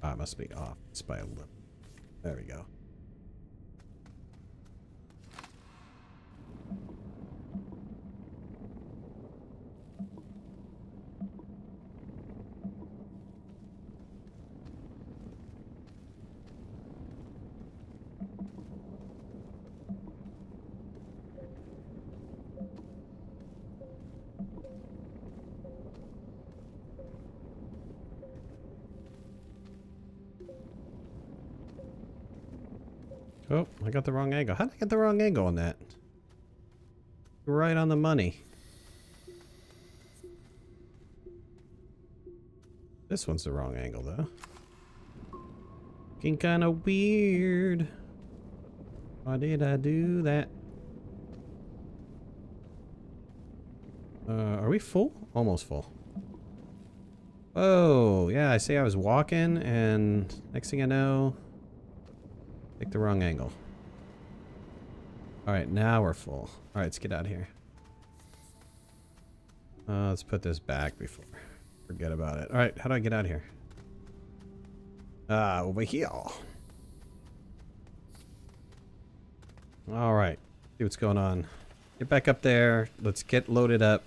[SPEAKER 1] Ah, it must be off. It's by a little. There we go. Oh, I got the wrong angle. How did I get the wrong angle on that? Right on the money. This one's the wrong angle, though. Looking kind of weird. Why did I do that? Are we full? Almost full. Oh, yeah, I see I was walking, and next thing I know... Pick the wrong angle. Alright, now we're full. Alright, let's get out of here. Let's put this back before. Forget about it. Alright, how do I get out of here? Over here. Alright. See what's going on. Get back up there. Let's get loaded up.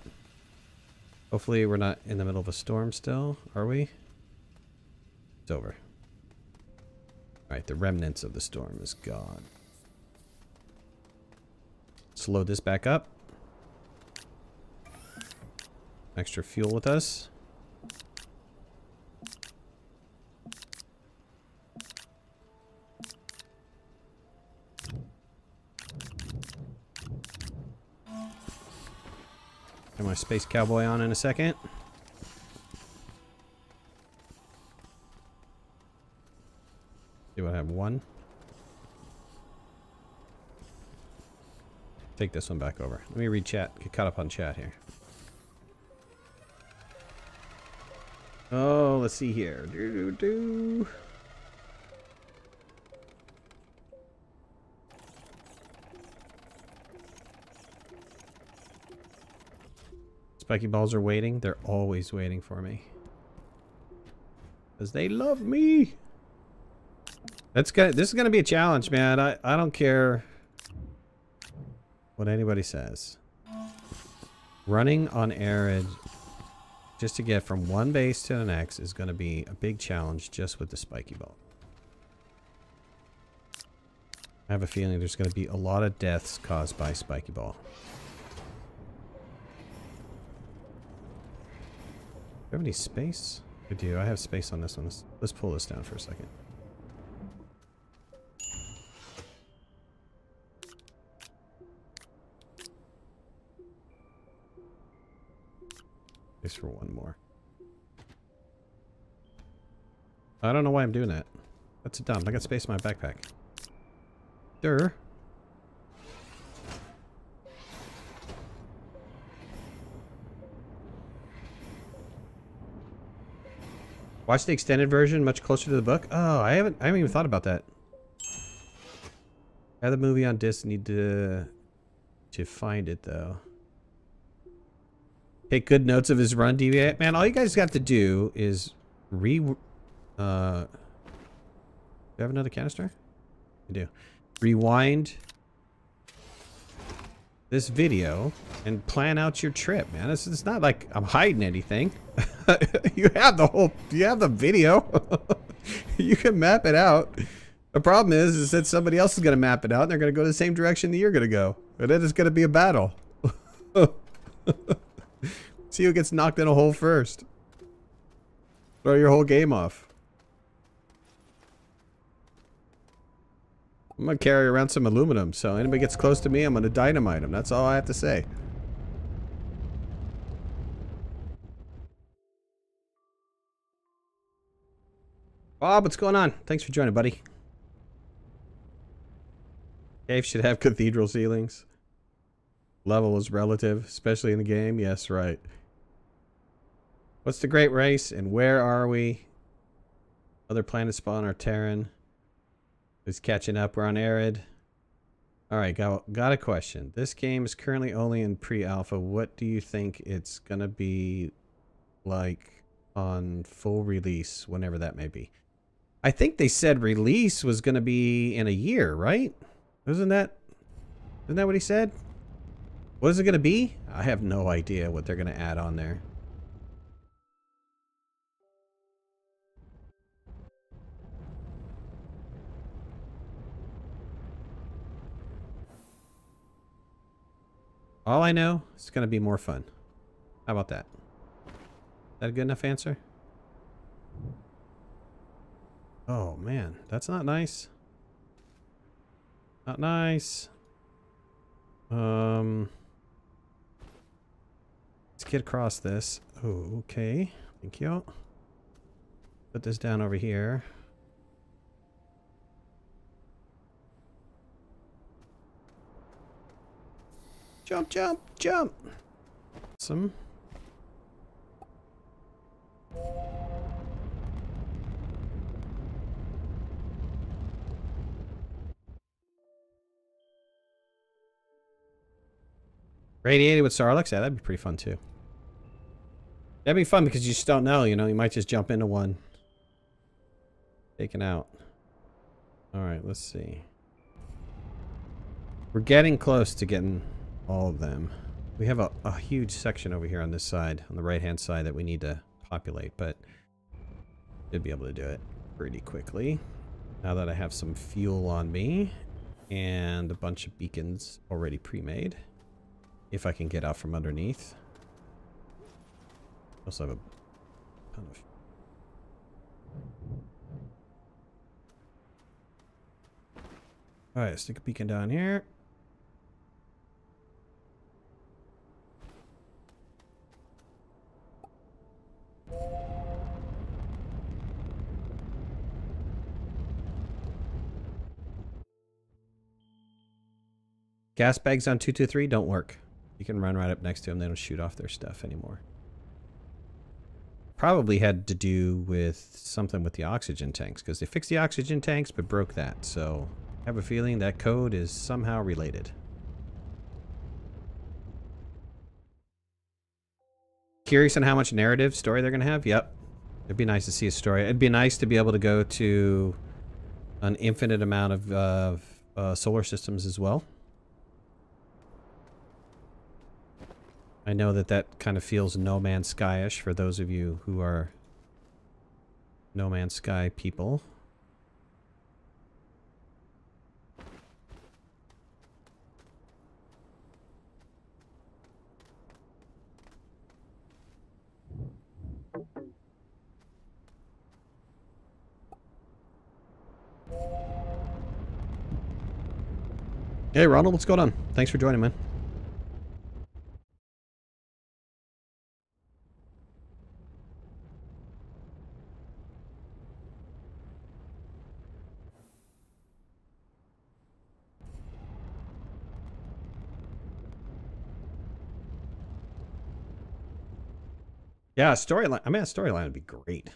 [SPEAKER 1] Hopefully we're not in the middle of a storm still. Are we? It's over. Alright, the remnants of the storm is gone. Let's load this back up. Extra fuel with us. Get my space cowboy on in a second. Do I have one? Take this one back over. Let me read chat. Get caught up on chat here. Oh, let's see here. Spiky balls are waiting. They're always waiting for me. Because they love me. This is gonna be a challenge, man. I don't care what anybody says. Running on arid just to get from one base to the next is gonna be a big challenge just with the spiky ball. I have a feeling there's gonna be a lot of deaths caused by spiky ball. Do you have any space? I do. I have space on this one. Let's pull this down for a second. Space for one more. I don't know why I'm doing that. That's dumb. I got space in my backpack. Sure. Watch the extended version, much closer to the book. Oh, I haven't even thought about that. I have the movie on disc. Need to find it though. Take good notes of his run, DVA. Man, all you guys have to do is do you have another canister? I do. Rewind this video and plan out your trip, man. It's not like I'm hiding anything. you have the video. You can map it out. The problem is that somebody else is going to map it out and they're going to go the same direction that you're going to go. And then it's going to be a battle. See who gets knocked in a hole first. Throw your whole game off. I'm going to carry around some aluminum, so anybody gets close to me, I'm going to dynamite them. That's all I have to say. Bob, what's going on? Thanks for joining, buddy. Cave should have cathedral ceilings. Level is relative, especially in the game. Yes, right. What's the great race and where are we? Other planets spawn our Terran. Who's catching up? We're on Arid. Alright, got a question. This game is currently only in pre-alpha. What do you think it's gonna be like on full release, whenever that may be? I think they said release was gonna be in a year, right? Isn't that what he said? What is it gonna be? I have no idea what they're gonna add on there. All I know, it's going to be more fun. How about that? Is that a good enough answer? Oh, man. That's not nice. Not nice. Let's get across this. Oh, okay. Thank you. Put this down over here. Jump, jump, jump. Awesome. Radiated with Sarlacc? Yeah, that'd be pretty fun too. That'd be fun because you just don't know, you know, you might just jump into one. Taken out. Alright, let's see. We're getting close to getting all of them. We have a huge section over here on this side, on the right hand side, that we need to populate, but should be able to do it pretty quickly. Now that I have some fuel on me and a bunch of beacons already pre-made. If I can get out from underneath. Also have a ton of... Alright, stick a beacon down here. Gas bags on 223 don't work. You can run right up next to them. They don't shoot off their stuff anymore. Probably had to do with something with the oxygen tanks, because they fixed the oxygen tanks but broke that. So I have a feeling that code is somehow related. Curious on how much narrative story they're going to have? Yep. It'd be nice to see a story. It'd be nice to be able to go to an infinite amount of solar systems as well. I know that kind of feels No Man's Sky-ish for those of you who are No Man's Sky people. Hey, Ronald, what's going on? Thanks for joining, man. Yeah, storyline. I mean, a storyline would be great.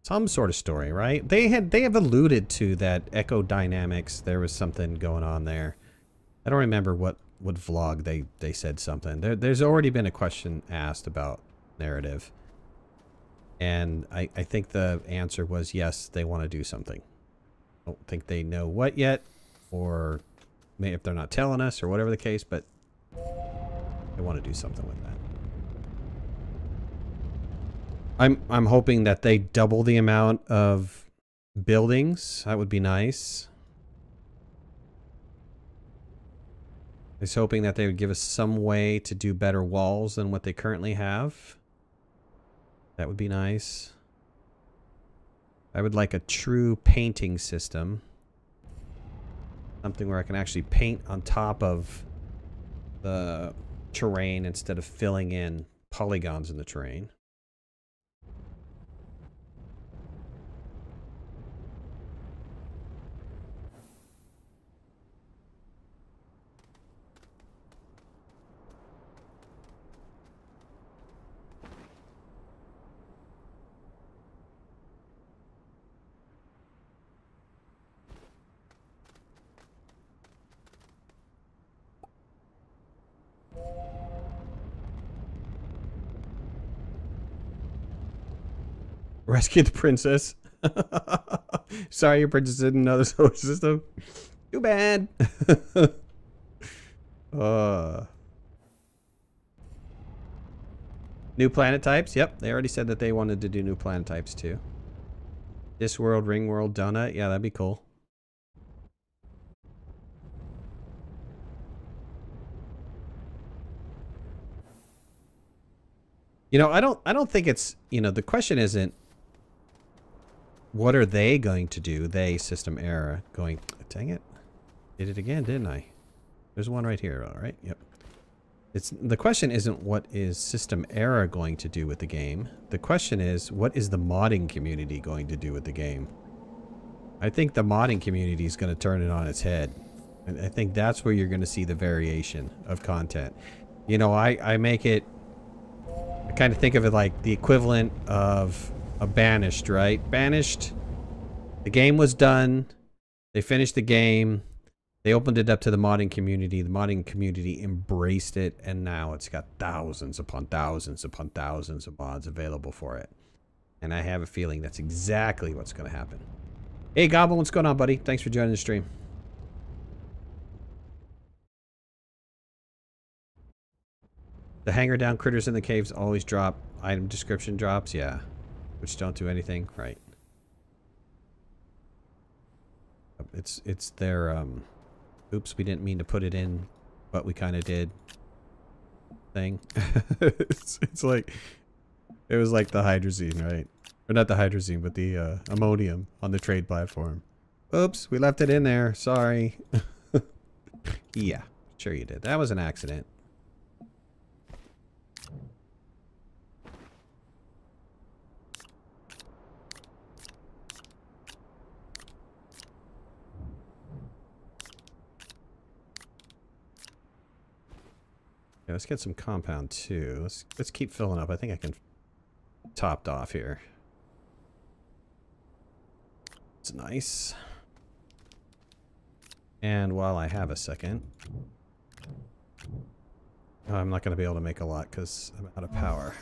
[SPEAKER 1] Some sort of story, right? They have alluded to that echo dynamics. There was something going on there. I don't remember what vlog they said something. There's already been a question asked about narrative. And I think the answer was yes, they want to do something. I don't think they know what yet, or maybe if they're not telling us or whatever the case, but they want to do something with that. I'm hoping that they double the amount of buildings. That would be nice. I was hoping that they would give us some way to do better walls than what they currently have. That would be nice. I would like a true painting system. Something where I can actually paint on top of the terrain instead of filling in polygons in the terrain. Rescue the princess. Sorry, your princess didn't know the solar system. Too bad. New planet types. Yep, they already said that they wanted to do new planet types too. This world, ring world, donut. Yeah, that'd be cool. You know, I don't think it's, you know, the question isn't what are they going to do? They, system error, going, dang it. Did it again, didn't I? There's one right here, all right? Yep. It's, the question isn't what is system error going to do with the game. The question is, what is the modding community going to do with the game? I think the modding community is going to turn it on its head. And I think that's where you're going to see the variation of content. You know, I make it, I kind of think of it like the equivalent of a Banished, right? Banished, the game was done. They finished the game. They opened it up to the modding community. The modding community embraced it, and now it's got thousands upon thousands upon thousands of mods available for it. And I have a feeling that's exactly what's going to happen. Hey, Goblin, what's going on, buddy? Thanks for joining the stream. The hanger down critters in the caves always drop item description drops, yeah. Which don't do anything, right. It's their, oops, we didn't mean to put it in, but we kind of did thing. it's like, it was like the hydrazine, right? Or not the hydrazine, but the ammonium on the trade platform. Oops, we left it in there, sorry. Yeah, sure you did. That was an accident. Yeah, let's get some compound too. Let's keep filling up. I think I can topped off here. It's nice. And while I have a second, I'm not going to be able to make a lot because I'm out of power.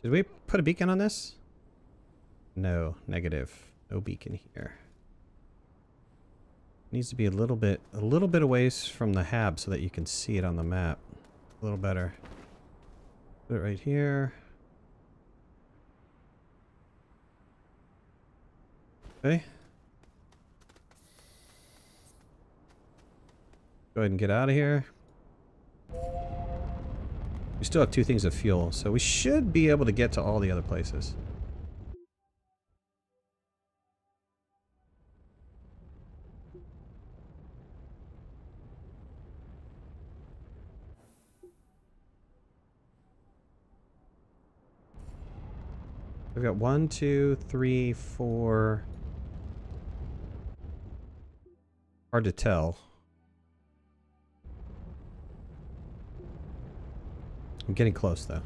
[SPEAKER 1] Did we put a beacon on this? No, negative. No beacon here. Needs to be a little bit away from the hab so that you can see it on the map. A little better. Put it right here. Okay. Go ahead and get out of here. We still have 2 things of fuel, so we should be able to get to all the other places. We've got 1, 2, 3, 4. Hard to tell. I'm getting close, though.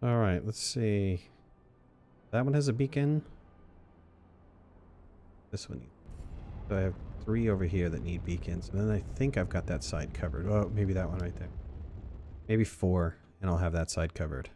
[SPEAKER 1] All right, let's see. That one has a beacon. This one. So I have 3 over here that need beacons. And then I think I've got that side covered. Oh, maybe that one right there. Maybe 4, and I'll have that side covered.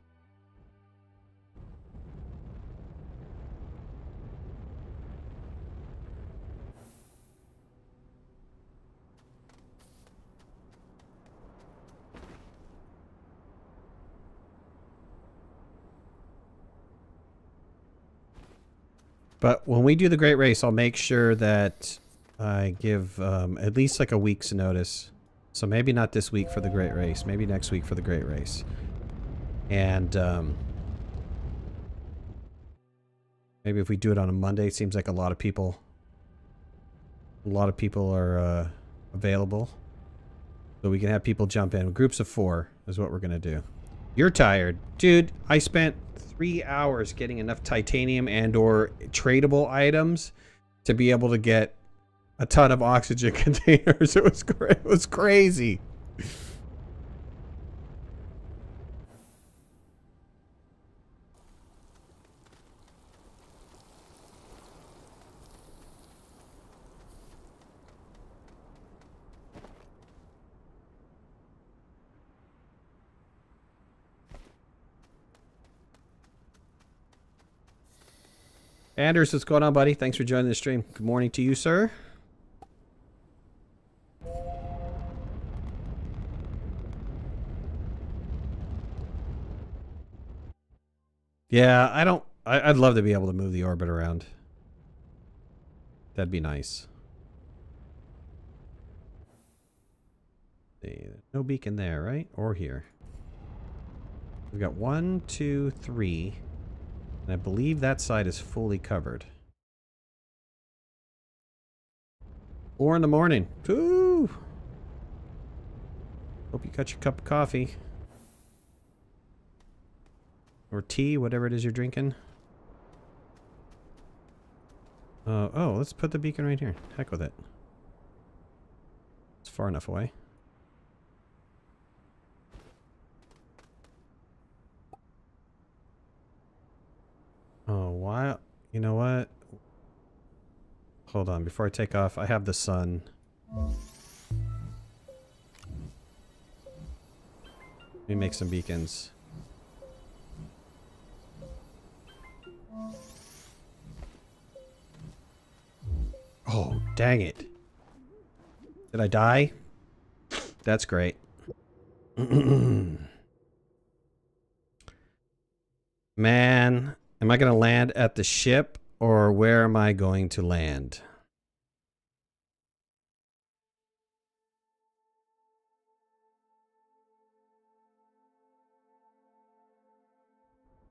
[SPEAKER 1] But when we do the Great Race, I'll make sure that I give at least like a week's notice. So maybe not this week for the Great Race. Maybe next week for the Great Race. And maybe if we do it on a Monday, it seems like a lot of people are available. So we can have people jump in. Groups of 4 is what we're going to do. You're tired. Dude, I spent 3 hours getting enough titanium and or tradable items to be able to get a ton of oxygen containers. It was crazy. Anders, what's going on, buddy? Thanks for joining the stream. Good morning to you, sir. Yeah, I'd love to be able to move the orbit around. That'd be nice. No beacon there, right? Or here. We've got 1, 2, 3. And I believe that side is fully covered. 4 in the morning. Woo! Hope you got your cup of coffee. Or tea, whatever it is you're drinking. Oh, let's put the beacon right here. Heck with it. It's far enough away. Oh, why? You know what? Hold on, before I take off, I have the sun. Let me make some beacons. Oh, dang it. Did I die? That's great. Man, am I going to land at the ship or where am I going to land?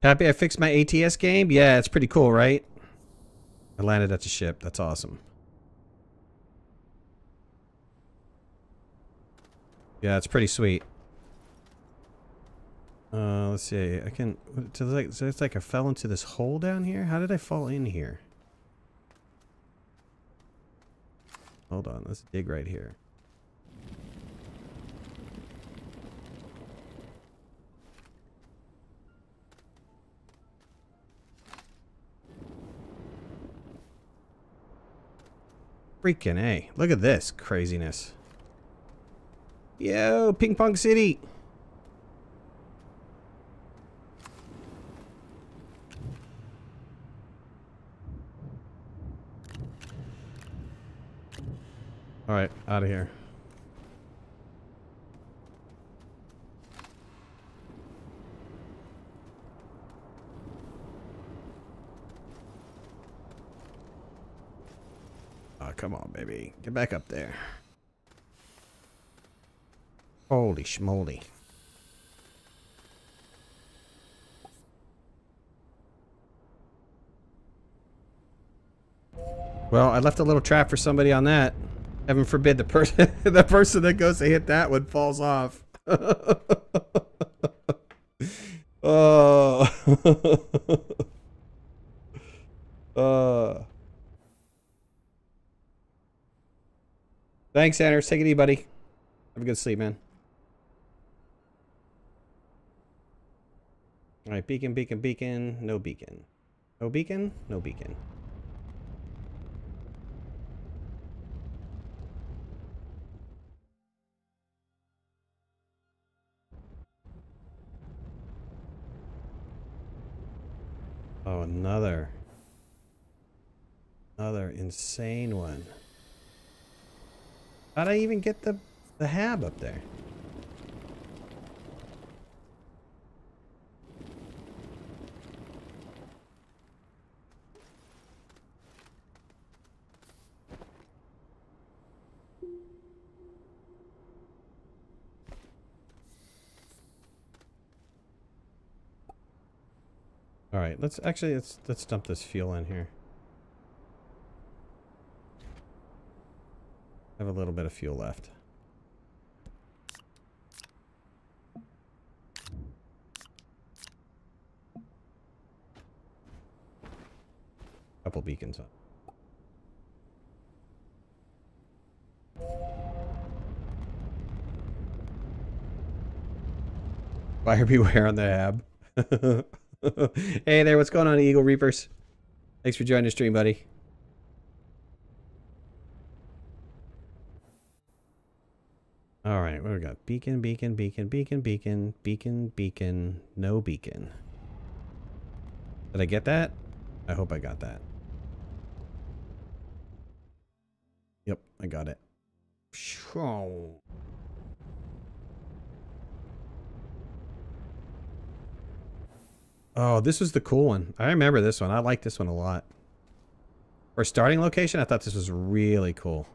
[SPEAKER 1] Happy I fixed my ATS game? Yeah, it's pretty cool, right? I landed at the ship. That's awesome. Yeah, it's pretty sweet. Let's see. I can. So it's like I fell into this hole down here. How did I fall in here? Hold on. Let's dig right here. Freaking A. Look at this craziness. Yo, Ping Pong City. All right, out of here. Oh, come on, baby. Get back up there. Holy schmoly. Well, I left a little trap for somebody on that. Heaven forbid the person the person that goes to hit that one falls off. Oh. Thanks, Anders. Take it easy, buddy. Have a good sleep, man. All right, beacon, beacon, beacon. No beacon. No beacon? No beacon. Oh, another insane one. How'd I even get the hab up there? All right, let's dump this fuel in here. I have a little bit of fuel left. Couple beacons up. Buyer beware on the hab. Hey there, what's going on, Eagle Reapers? Thanks for joining the stream, buddy. All right, what do we got? Beacon, beacon, beacon, beacon, beacon, beacon, beacon, no beacon. Did I get that? I hope I got that. Yep, I got it. Oh, this was the cool one. I remember this one. I like this one a lot. For starting location, I thought this was really cool.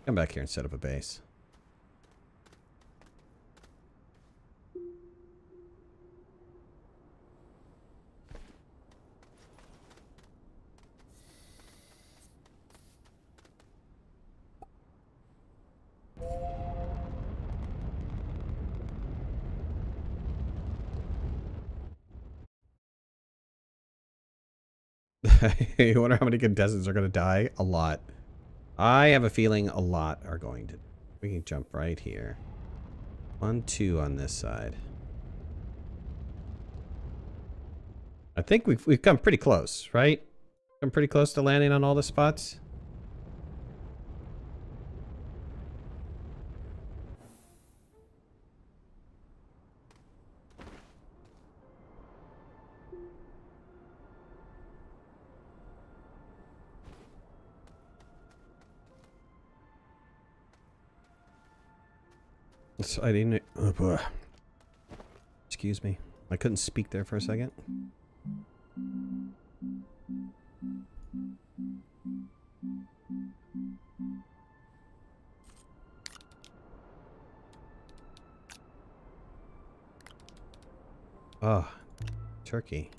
[SPEAKER 1] Come back here and set up a base. I wonder how many contestants are going to die. A lot. I have a feeling a lot are going to. We can jump right here. 1, 2 on this side. I think we've come pretty close, right? Come pretty close to landing on all the spots. So I didn't. Excuse me. I couldn't speak there for a second. Oh, turkey.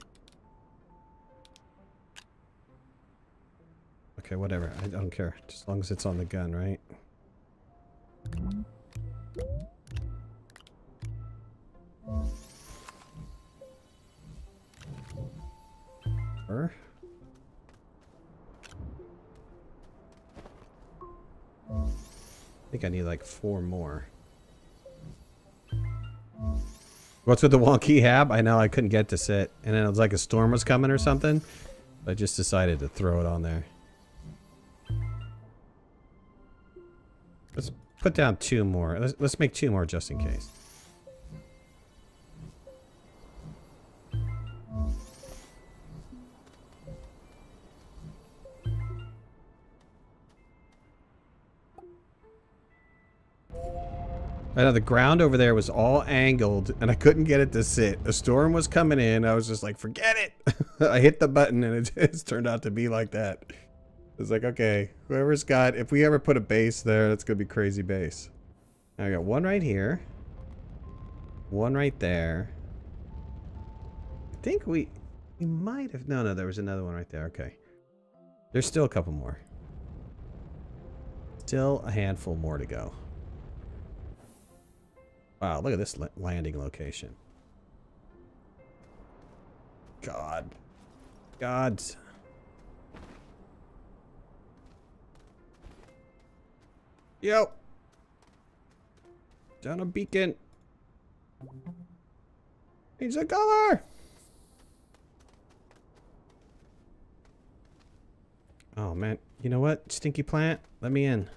[SPEAKER 1] Okay, whatever. I don't care. Just as long as it's on the gun, right? I think I need like 4 more. What's with the wonky hab? I know I couldn't get to sit. And then it was like a storm was coming or something. I just decided to throw it on there. put down 2 more. Let's make 2 more just in case. I know the ground over there was all angled and I couldn't get it to sit. A storm was coming in. I was just like, forget it. I hit the button and it just turned out to be like that. It's like, okay, whoever's got, if we ever put a base there, that's going to be crazy base. Now I got 1 right here. 1 right there. I think we might have, no, there was another one right there. Okay. There's still a couple more. Still a handful more to go. Wow, look at this landing location. God. Gods. Yo. Down a beacon. Needs a cover. Oh man, you know what? Stinky plant, let me in.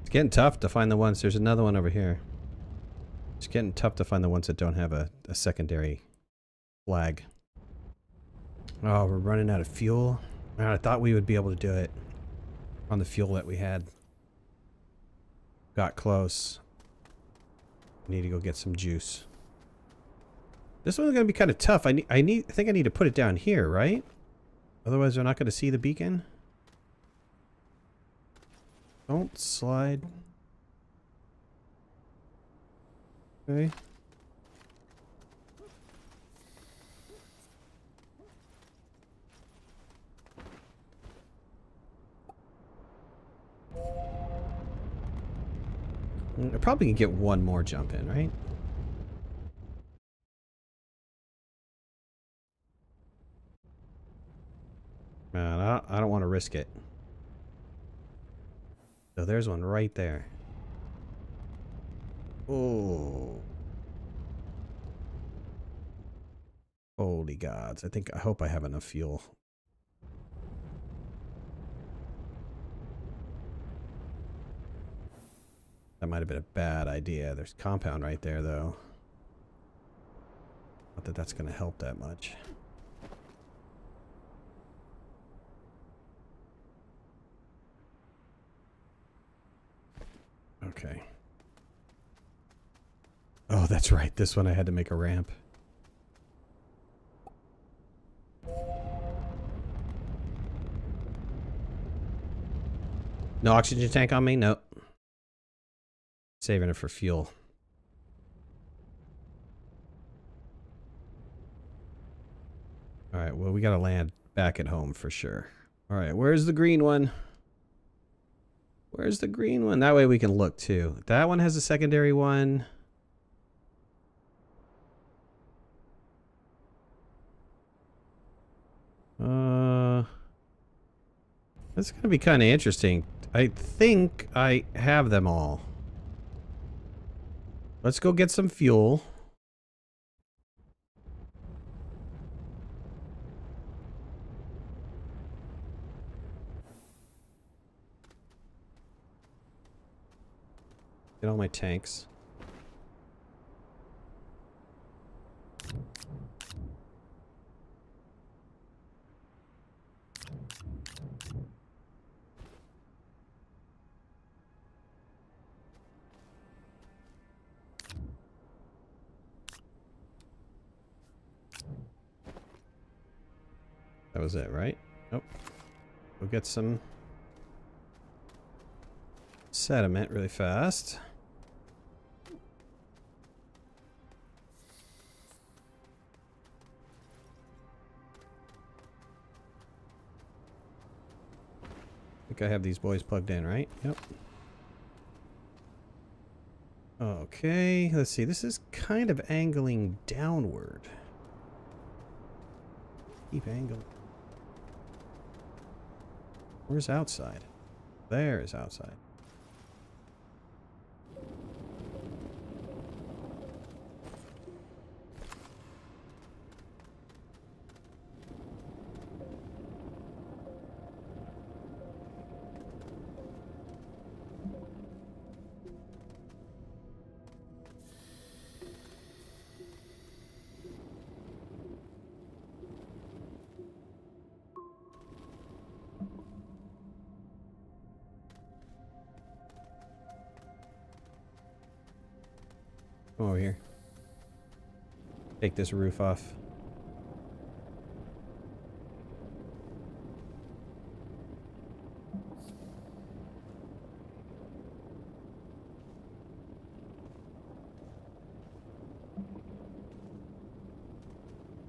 [SPEAKER 1] It's getting tough to find the ones. There's another one over here. It's getting tough to find the ones that don't have a secondary flag. Oh, we're running out of fuel. Man, I thought we would be able to do it on the fuel that we had. Got close. Need to go get some juice. This one's gonna be kind of tough. I think I need to put it down here, right? Otherwise, they're not gonna see the beacon. Don't slide. Okay. I probably can get 1 more jump in, right? Man, I don't want to risk it. So there's one right there. Oh. Holy gods. I hope I have enough fuel. That might have been a bad idea. There's compound right there, though. Not that that's going to help that much. Okay. Oh, that's right. This one I had to make a ramp. No oxygen tank on me? Nope. Saving it for fuel. Alright, well, we gotta land back at home for sure. Alright, where's the green one? Where's the green one? That way we can look too. That one has a secondary one. That's gonna be kind of interesting. I think I have them all. Let's go get some fuel. Get all my tanks. That was it, right? Nope. We'll get some sediment really fast. I think I have these boys plugged in, right? Yep. Okay, let's see. This is kind of angling downward. Keep angling. Where's outside? There's outside. Come over here. Take this roof off.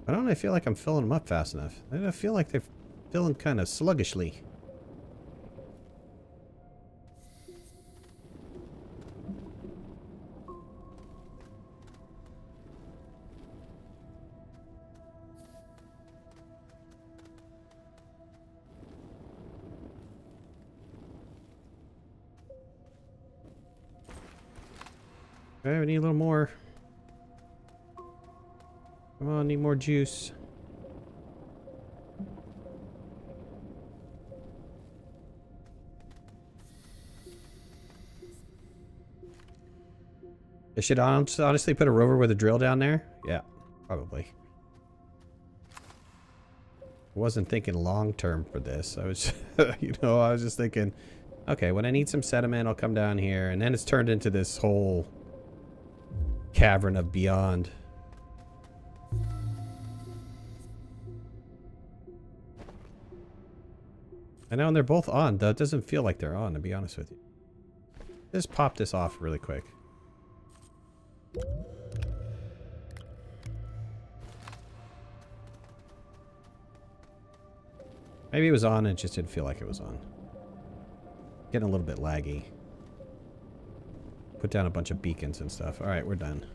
[SPEAKER 1] I don't feel like I'm filling them up fast enough. I feel like they're filling kind of sluggishly. Okay, we need a little more. Come on, need more juice. I should honestly put a rover with a drill down there. Yeah, probably. I wasn't thinking long term for this. I was, you know, I was just thinking, okay, when I need some sediment, I'll come down here. And then it's turned into this whole cavern of beyond. I know, and they're both on, though it doesn't feel like they're on, to be honest with you. Just pop this off really quick. Maybe it was on and it just didn't feel like it was on. Getting a little bit laggy. Put down a bunch of beacons and stuff. Alright, we're done.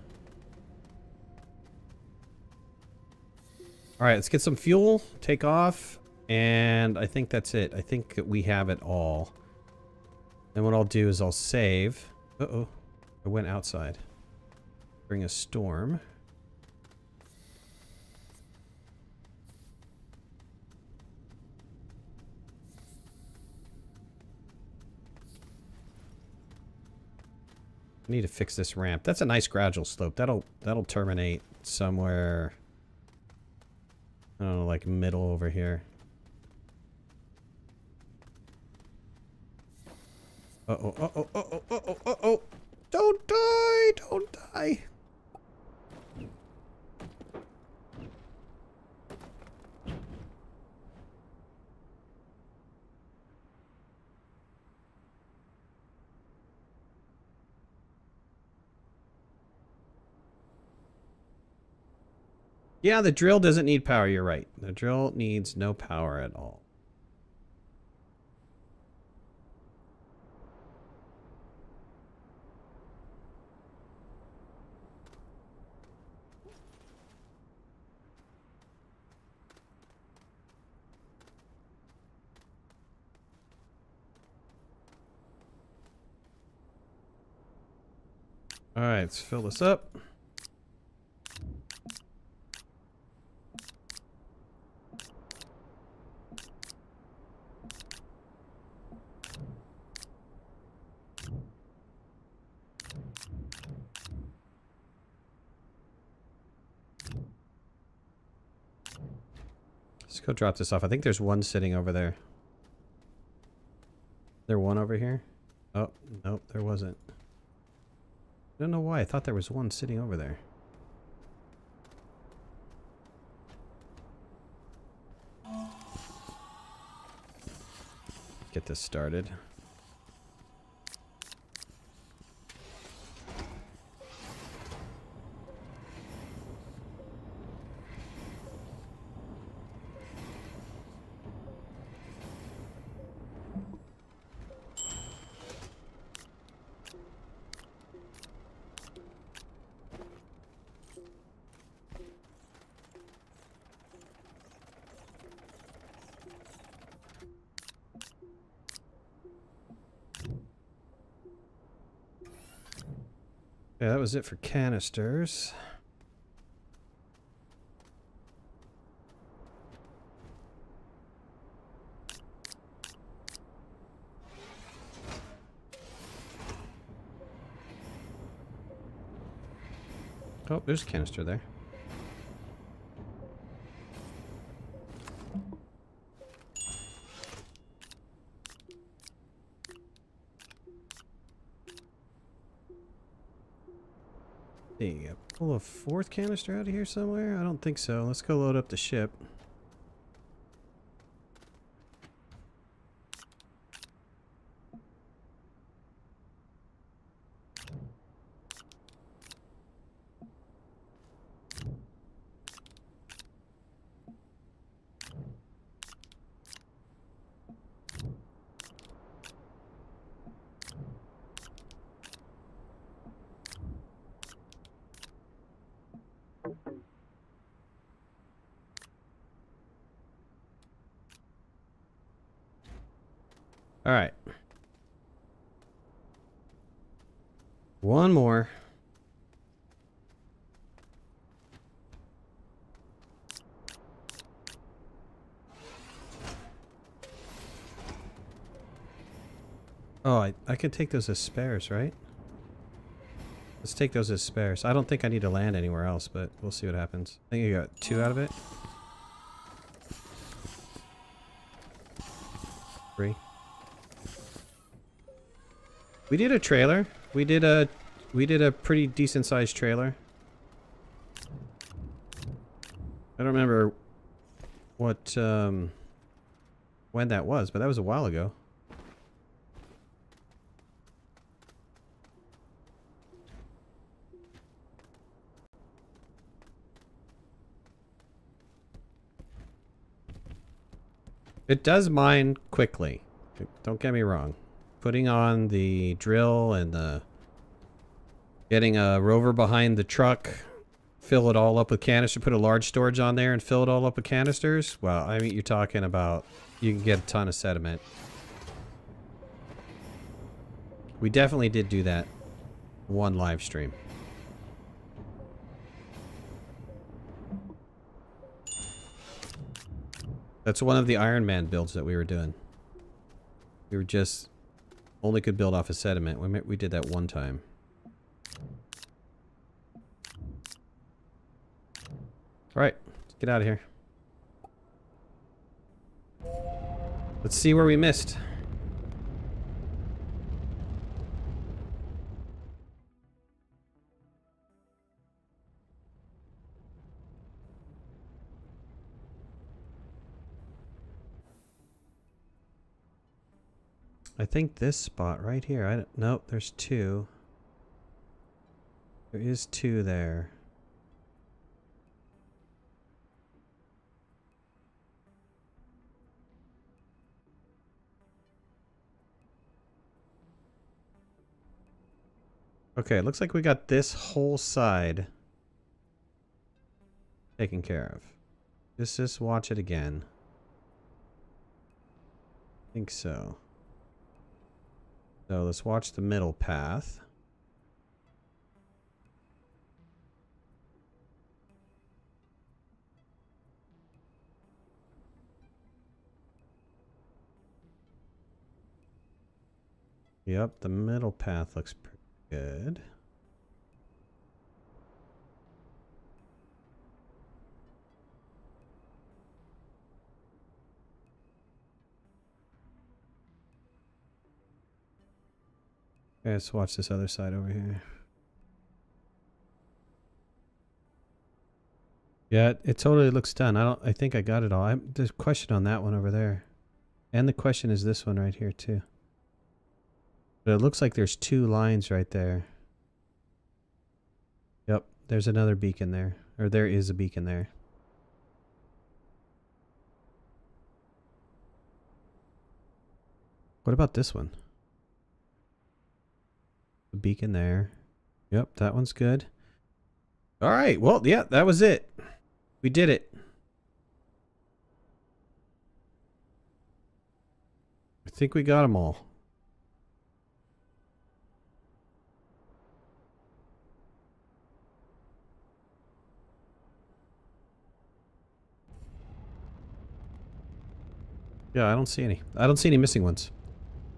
[SPEAKER 1] Alright, let's get some fuel, take off, and I think that's it. I think that we have it all. Then what I'll do is I'll save. Uh-oh. I went outside. Bring a storm. I need to fix this ramp. That's a nice gradual slope. That'll terminate somewhere, I don't know, like middle over here. Uh-oh, uh-oh, uh-oh, uh-oh, uh-oh. Don't die! Don't die! Yeah, the drill doesn't need power, you're right. The drill needs no power at all. Alright, let's fill this up. Let's go drop this off. I think there's one sitting over there. There one over here? Oh, nope, there wasn't. I don't know why. I thought there was one sitting over there. Get this started. Yeah, that was it for canisters. Oh, there's a canister there. Hey, pull a fourth canister out of here somewhere? I don't think so. Let's go load up the ship. All right. One more. Oh, I could take those as spares, right? Let's take those as spares. I don't think I need to land anywhere else, but we'll see what happens. I think you got 2 out of it. 3. We did a trailer. We did a pretty decent sized trailer. I don't remember what when that was, but that was a while ago. It does mine quickly. Don't get me wrong. Putting on the drill and the getting a rover behind the truck, fill it all up with canisters, put a large storage on there and fill it all up with canisters. Well, I mean, you're talking about, you can get a ton of sediment. We definitely did do that one live stream. That's one of the Iron Man builds that we were doing. We were just only could build off of sediment. We did that one time. All right, let's get out of here. Let's see where we missed. I think this spot right here. Nope, there's 2. There is 2 there. Okay, it looks like we got this whole side taken care of. Just watch it again. I think so. So let's watch the middle path. Yep, the middle path looks pretty good. Okay, let's watch this other side over here. Yeah, it totally looks done. I think I got it all. There's a question on that one over there. And the question is this one right here too. But it looks like there's 2 lines right there. Yep, there's another beacon there. Or there is a beacon there. What about this one? The beacon there. Yep, that one's good. Alright, well, yeah, that was it. We did it. I think we got them all. Yeah, I don't see any. I don't see any missing ones.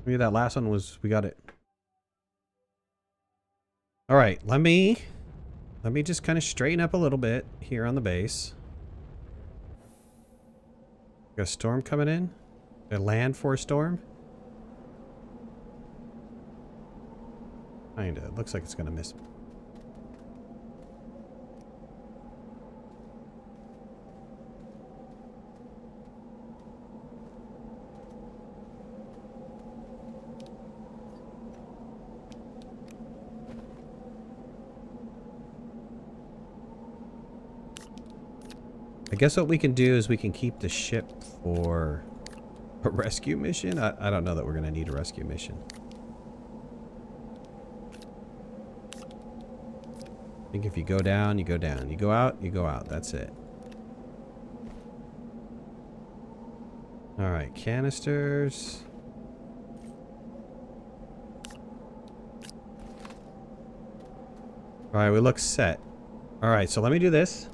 [SPEAKER 1] Maybe that last one was, we got it. All right, let me just kind of straighten up a little bit here on the base. Got a storm coming in. A land for a storm. Kinda. It looks like it's gonna miss. I guess what we can do is we can keep the ship for a rescue mission. I don't know that we're gonna need a rescue mission. I think if you go down, you go down. You go out, you go out. That's it. Alright, canisters. Alright, we look set. Alright, so let me do this.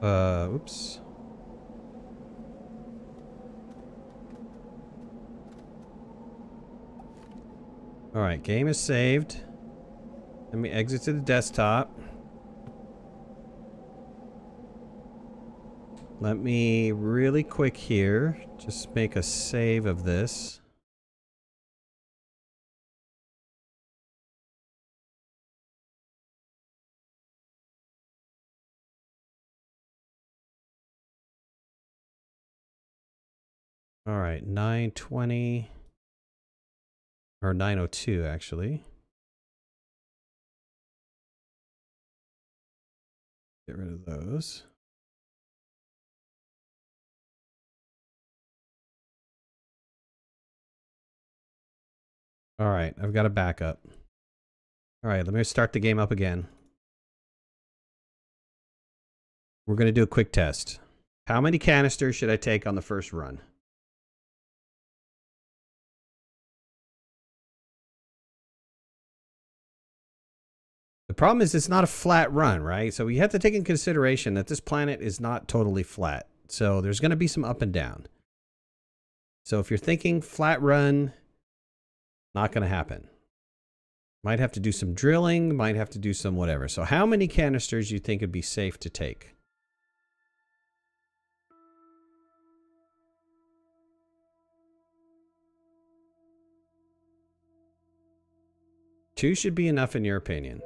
[SPEAKER 1] Oops. Alright, game is saved. Let me exit to the desktop. Let me really quick here just make a save of this. All right, 920 or 902 actually. Get rid of those. All right, I've got a backup. All right, let me start the game up again. We're going to do a quick test. How many canisters should I take on the first run? The problem is it's not a flat run, right? So we have to take in consideration that this planet is not totally flat. So there's going to be some up and down. So if you're thinking flat run, not going to happen. Might have to do some drilling, might have to do some whatever. So how many canisters do you think would be safe to take? Two should be enough in your opinion.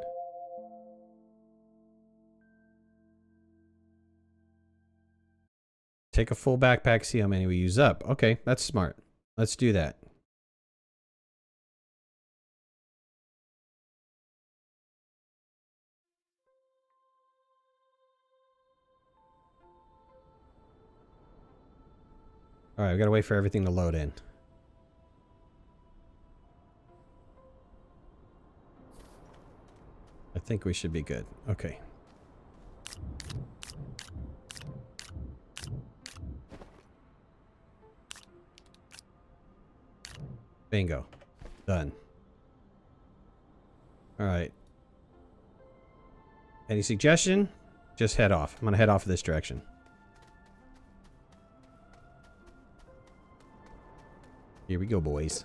[SPEAKER 1] Take a full backpack, see how many we use up. Okay, that's smart. Let's do that. All right, we gotta wait for everything to load in. I think we should be good. Okay. Bingo. Done. All right. Any suggestion? Just head off. I'm gonna head off this direction. Here we go, boys.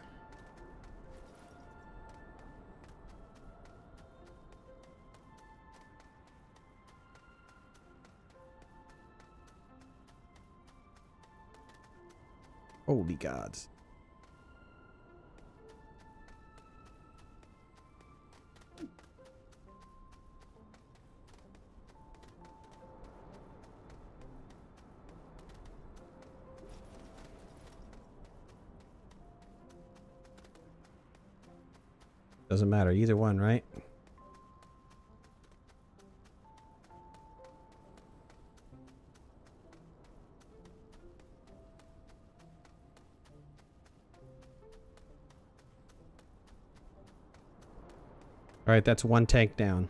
[SPEAKER 1] Holy gods. Doesn't matter, either one, right? All right, that's one tank down.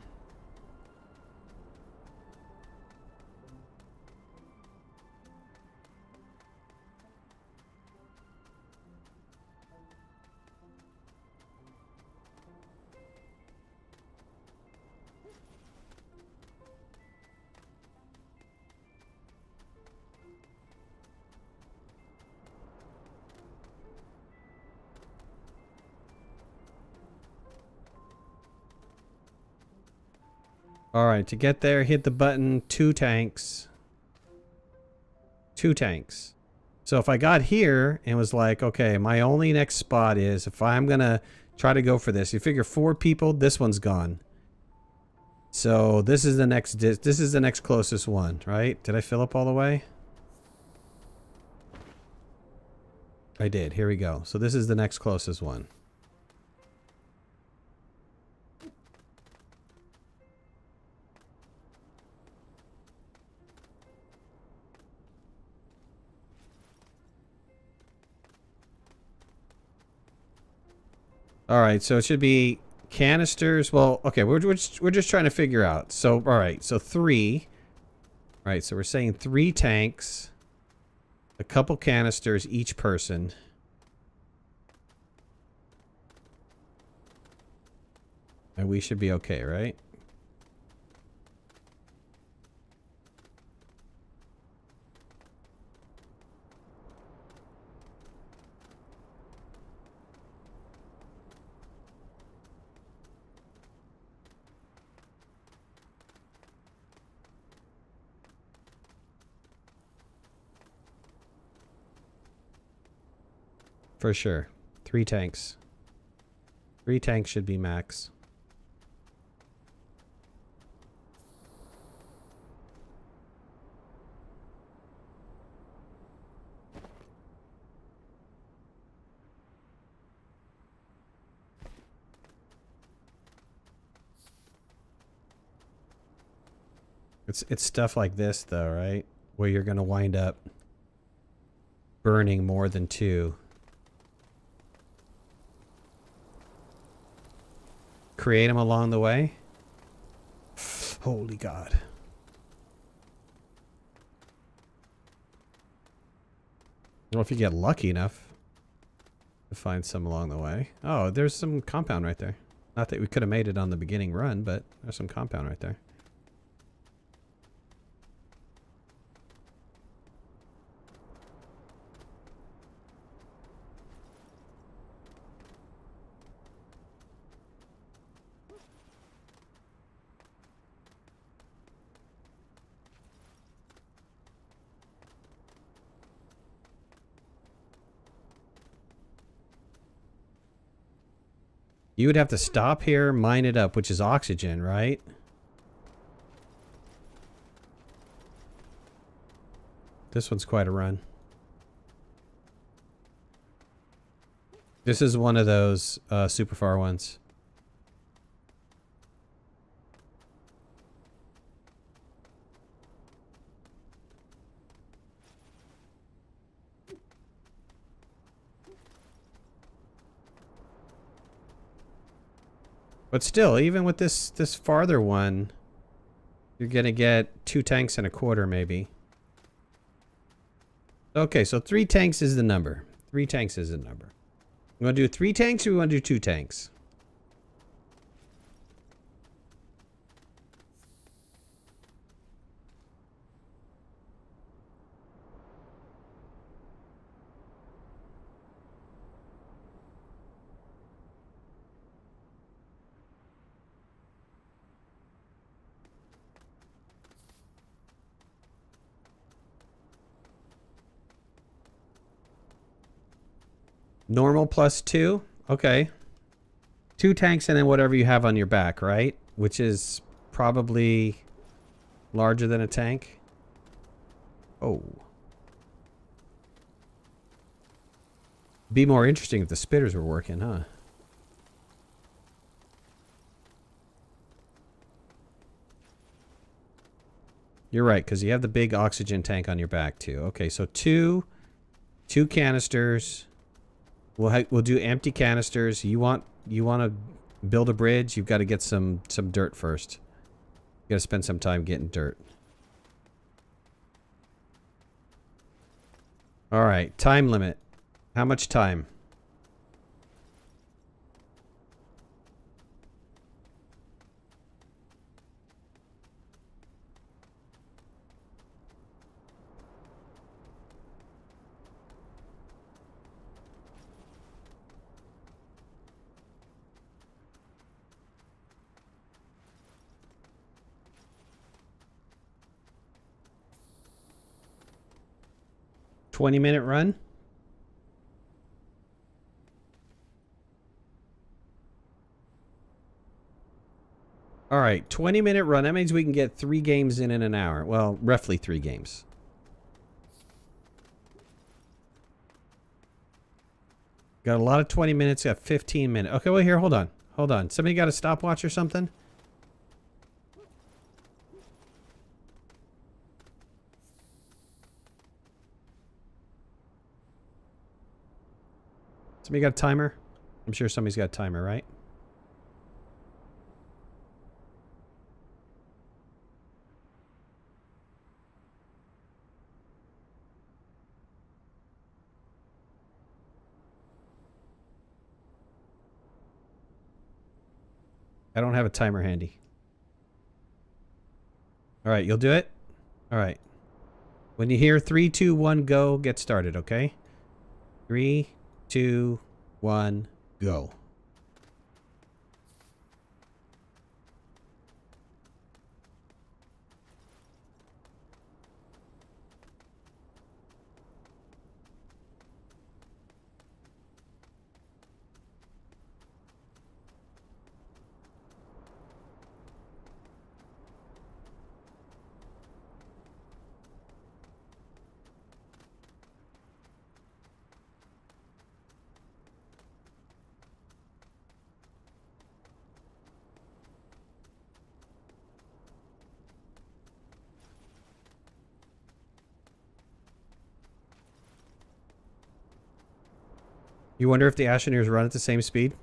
[SPEAKER 1] All right, to get there, hit the button, 2 tanks. 2 tanks. So if I got here and was like, okay, my only next spot is if I'm going to try to go for this, you figure 4 people, this one's gone. So this is the next closest one, right? Did I fill up all the way? I did. Here we go. So this is the next closest one. All right, so it should be canisters. Well, okay, we're just trying to figure out. So, all right, so 3. All right, so we're saying 3 tanks, a couple canisters each person. And we should be okay, right? For sure. 3 tanks. 3 tanks should be max. It's stuff like this though, right? Where you're going to wind up burning more than 2. Create them along the way. Holy God. Well, if you get lucky enough to find some along the way. Oh, there's some compound right there. Not that we could have made it on the beginning run, but there's some compound right there. You would have to stop here, mine it up, which is oxygen, right? This one's quite a run. This is one of those super far ones. But still, even with this farther one, you're gonna get 2 tanks and a quarter, maybe. Okay, so 3 tanks is the number. 3 tanks is the number. You want to do 3 tanks or you want to do 2 tanks? Normal plus 2? Okay. 2 tanks and then whatever you have on your back, right? Which is probably larger than a tank. Oh. Be more interesting if the spitters were working, huh? You're right, because you have the big oxygen tank on your back too. Okay, so two canisters. We'll do empty canisters. You want to build a bridge? You've got to get some dirt first. You got to spend some time getting dirt. All right, time limit. How much time? 20-minute run. All right, 20-minute run. That means we can get 3 games in an hour. Well, roughly 3 games. Got a lot of 20 minutes. Got 15 minutes. Okay, well, here, hold on. Hold on. Somebody got a stopwatch or something? Somebody got a timer? I'm sure somebody's got a timer, right? I don't have a timer handy. All right, you'll do it? All right. When you hear 3, 2, 1, go, get started, okay? 3, 2, 1, go. You wonder if the Astroneers run at the same speed?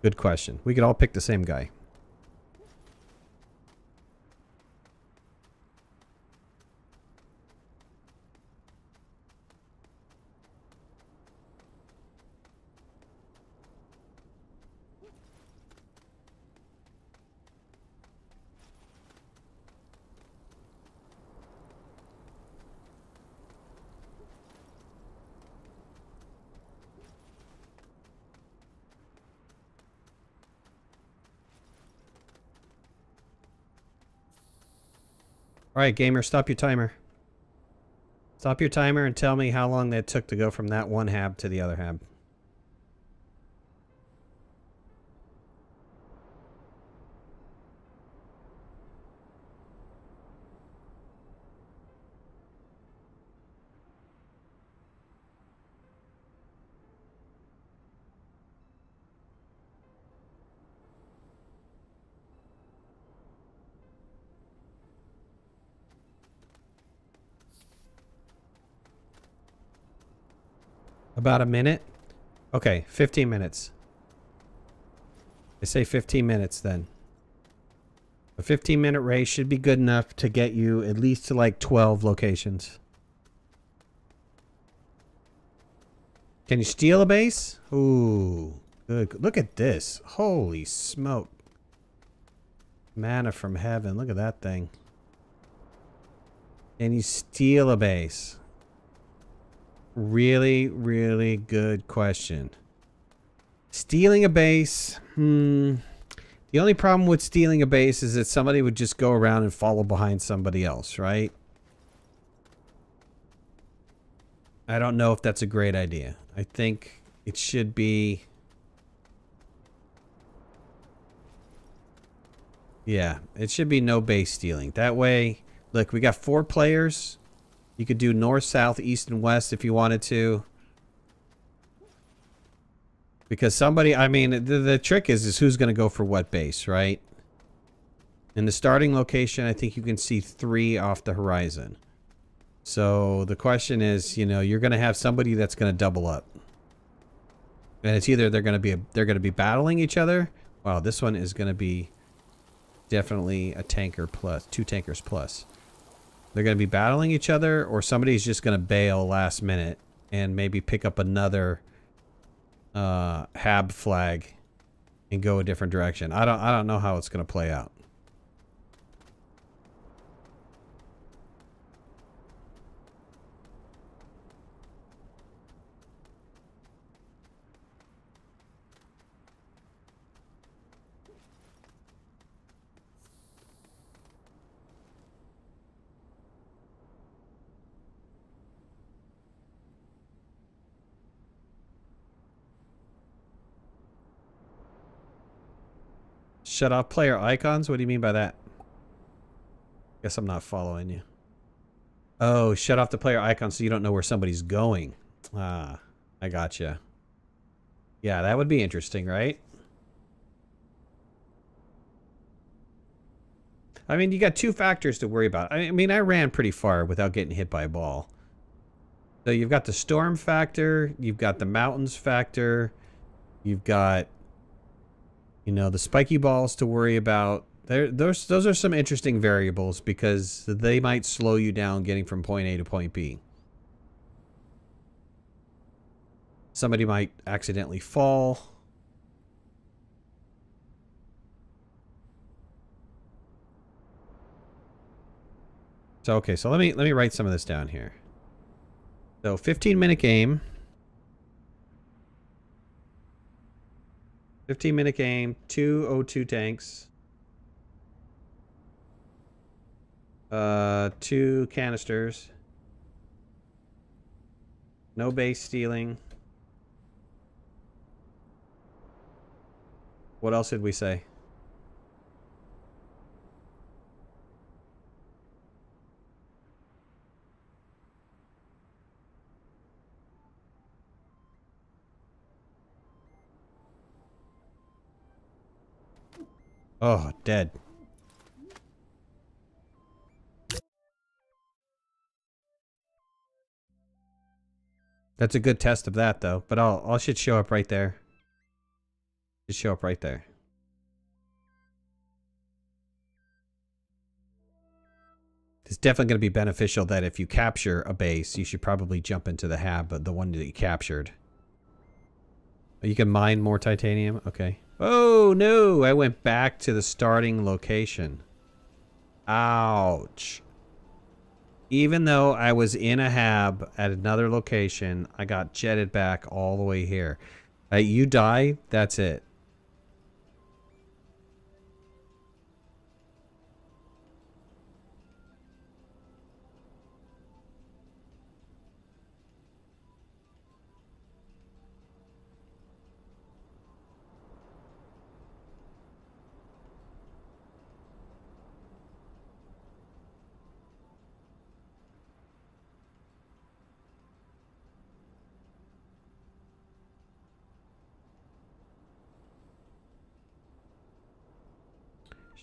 [SPEAKER 1] Good question. We could all pick the same guy. All right, gamer, stop your timer. Stop your timer and tell me how long that took to go from that one hab to the other hab. About a minute? Okay, 15 minutes. I say 15 minutes then. A 15-minute race should be good enough to get you at least to like 12 locations. Can you steal a base? Ooh, good. Look at this. Holy smoke. Manna from heaven. Look at that thing. Can you steal a base? Really, really good question. Stealing a base. The only problem with stealing a base is that somebody would just go around and follow behind somebody else, right? I don't know if that's a great idea. I think it should be... Yeah, it should be no base stealing. That way, look, we got 4 players. You could do north, south, east, and west if you wanted to. Because somebody, I mean, the trick is who's going to go for what base, right? In the starting location, I think you can see 3 off the horizon. So the question is, you know, you're going to have somebody that's going to double up. And it's either they're going to be battling each other. Wow, this one is going to be definitely a tanker plus, 2 tankers plus. They're going to be battling each other, or somebody's just going to bail last minute and maybe pick up another hab flag and go a different direction. I don't know how it's going to play out. Shut off player icons? What do you mean by that? Guess I'm not following you. Oh, shut off the player icon so you don't know where somebody's going. Ah, I gotcha. Yeah, that would be interesting, right? I mean, you got two factors to worry about. I mean, I ran pretty far without getting hit by a ball. So you've got the storm factor, you've got the mountains factor, you've got, you know, the spiky balls to worry about. Those are some interesting variables because they might slow you down getting from point A to point B. Somebody might accidentally fall. So okay, so let me write some of this down here. So 15-minute game. 15-minute game, 2 O2 tanks. 2 canisters. No base stealing. What else did we say? Oh, dead. That's a good test of that, though. But I'll should show up right there. Should show up right there. It's definitely going to be beneficial that if you capture a base, you should probably jump into the hab, but the one that you captured. You can mine more titanium? Okay. Oh, no! I went back to the starting location. Ouch. Even though I was in a hab at another location, I got jetted back all the way here. You die, that's it.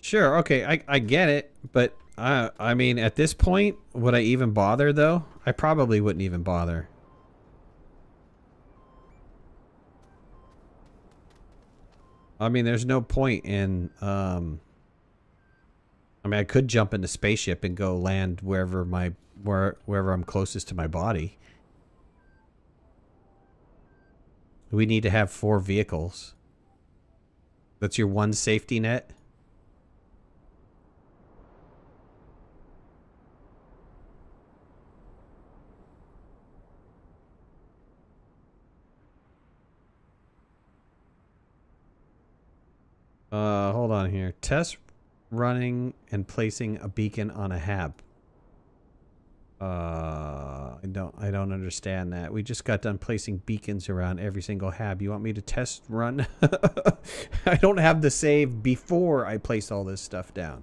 [SPEAKER 1] Sure, okay, I get it, but I mean, at this point, would I even bother, though? I probably wouldn't even bother. I mean, there's no point in, I mean, I could jump into spaceship and go land wherever wherever I'm closest to my body. We need to have 4 vehicles. That's your one safety net? Hold on here. Test running and placing a beacon on a hab. I don't understand that. We just got done placing beacons around every single hab. You want me to test run? I don't have the save before I place all this stuff down.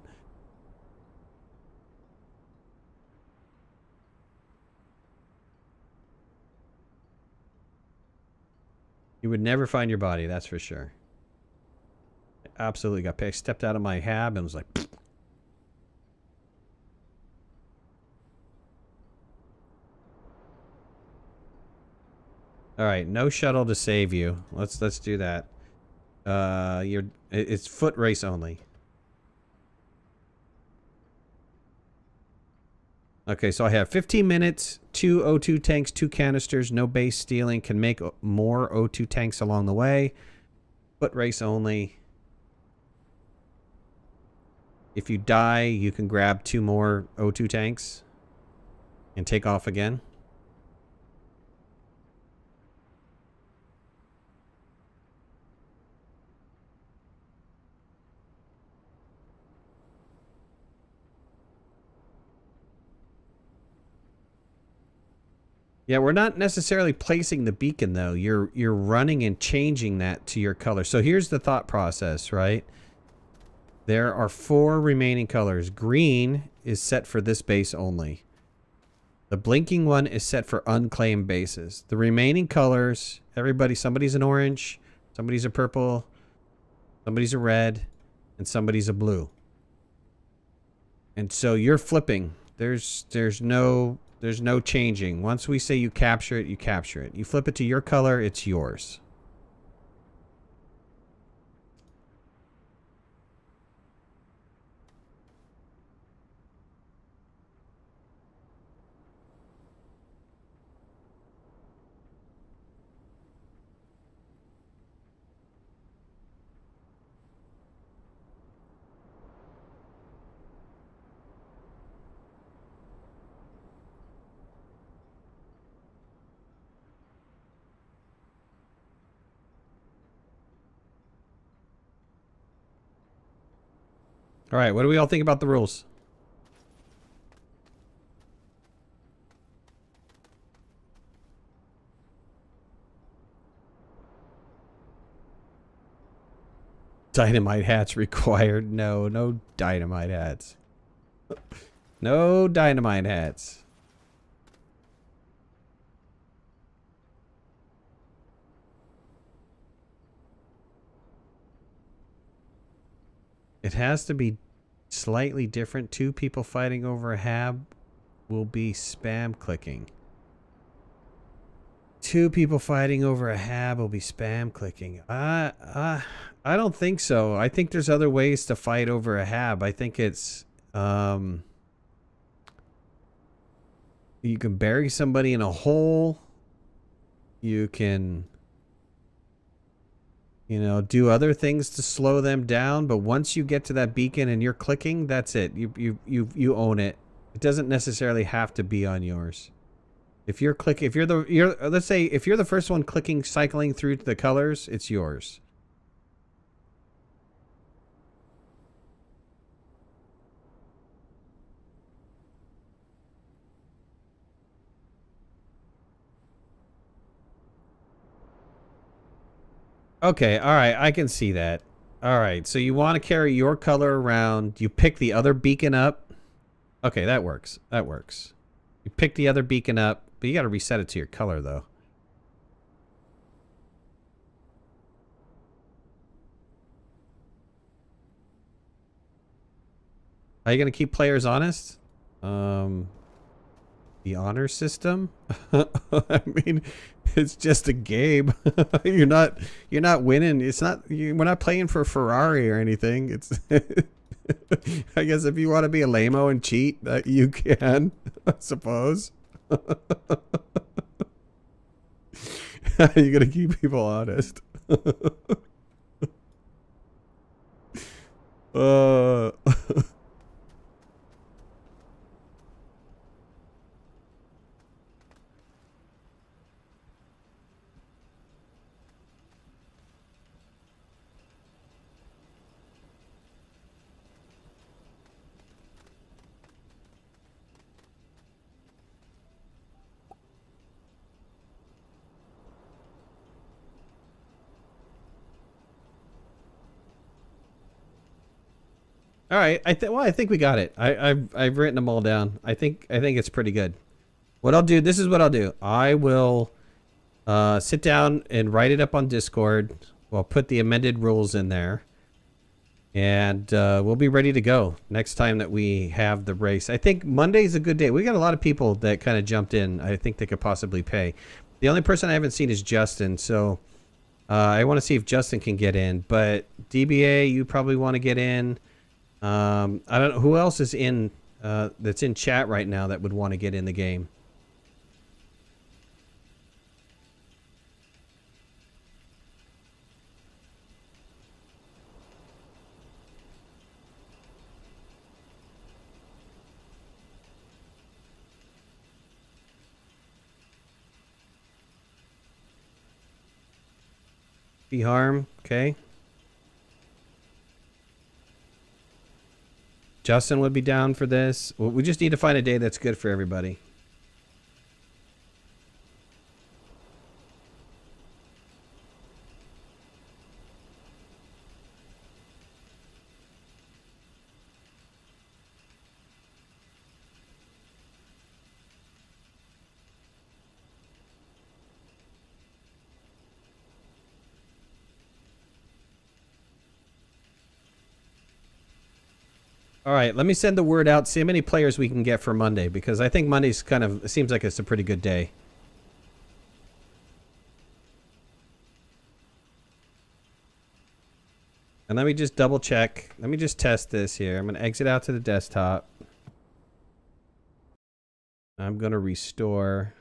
[SPEAKER 1] You would never find your body, that's for sure. Absolutely got picked. Stepped out of my hab and was like, pfft. All right, no shuttle to save you. Let's do that. It's foot race only. Okay, so I have 15 minutes, 2 O2 tanks, 2 canisters, no base stealing, can make more O2 tanks along the way. Foot race only. If you die, you can grab 2 more O2 tanks and take off again. Yeah, we're not necessarily placing the beacon though. You're running and changing that to your color. So here's the thought process, right? There are 4 remaining colors. Green is set for this base only. The blinking one is set for unclaimed bases. The remaining colors, somebody's an orange, somebody's a purple, somebody's a red, and somebody's a blue. And so you're flipping. There's no changing. Once we say you capture it, you capture it. You flip it to your color, it's yours. All right, what do we all think about the rules? Dynamite hats required. No, no dynamite hats. No dynamite hats. It has to be slightly different. 2 people fighting over a hab will be spam clicking. 2 people fighting over a hab will be spam clicking. I don't think so. I think there's other ways to fight over a hab. I think it's you can bury somebody in a hole. You can, you know, do other things to slow them down, but once you get to that beacon and you're clicking, that's it. You own it. It doesn't necessarily have to be on yours. If you're let's say if you're the first one clicking, cycling through the colors, it's yours. Okay, all right, I can see that. All right, so you want to carry your color around. You pick the other beacon up. Okay, that works. That works. You pick the other beacon up, but you got to reset it to your color, though. Are you going to keep players honest? The honor system? I mean, it's just a game. You're not winning. It's not, we're not playing for Ferrari or anything. It's I guess if you want to be a lame-o and cheat, you can, I suppose. You're gonna keep people honest. All right, I think we got it. I've written them all down. I think it's pretty good. What I'll do, this is what I'll do. I will sit down and write it up on Discord. We'll put the amended rules in there, and we'll be ready to go next time that we have the race. I think Monday's a good day. We got a lot of people that kind of jumped in. I think they could possibly pay. The only person I haven't seen is Justin, so I want to see if Justin can get in. But DBA, you probably want to get in. I don't know who else is in that's in chat right now that would want to get in the game. Be harm, okay. Justin would be down for this. Well, we just need to find a day that's good for everybody. All right, let me send the word out, see how many players we can get for Monday, because I think Monday's kind of, it seems like it's a pretty good day. And let me just double check. Let me just test this here. I'm going to exit out to the desktop. I'm going to restore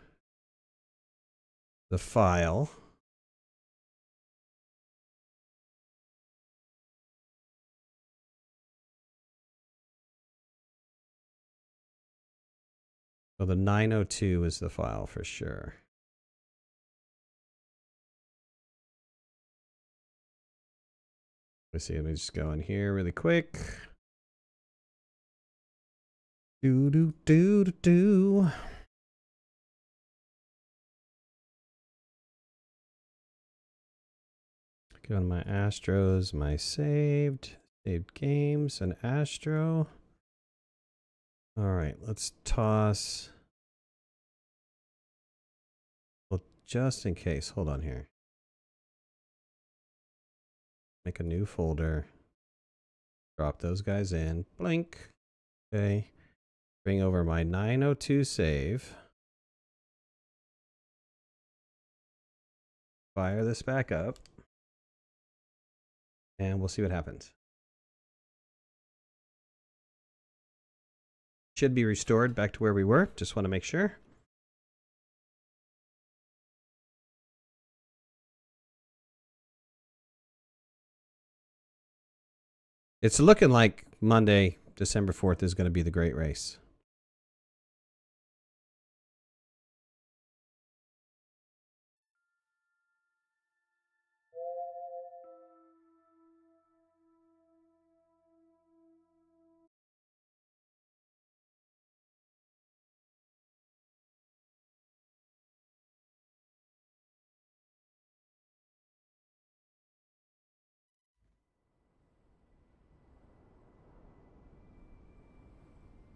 [SPEAKER 1] the file. So the 902 is the file for sure. Let's see, let me just go in here really quick. Do. Go to my Astros, my saved games, and Astro. All right, let's toss. Well, just in case, hold on here. Make a new folder. Drop those guys in. Blink. Okay. Bring over my 902 save. Fire this back up. And we'll see what happens. Should be restored back to where we were. Just want to make sure. It's looking like Monday, December 4th is going to be the great race.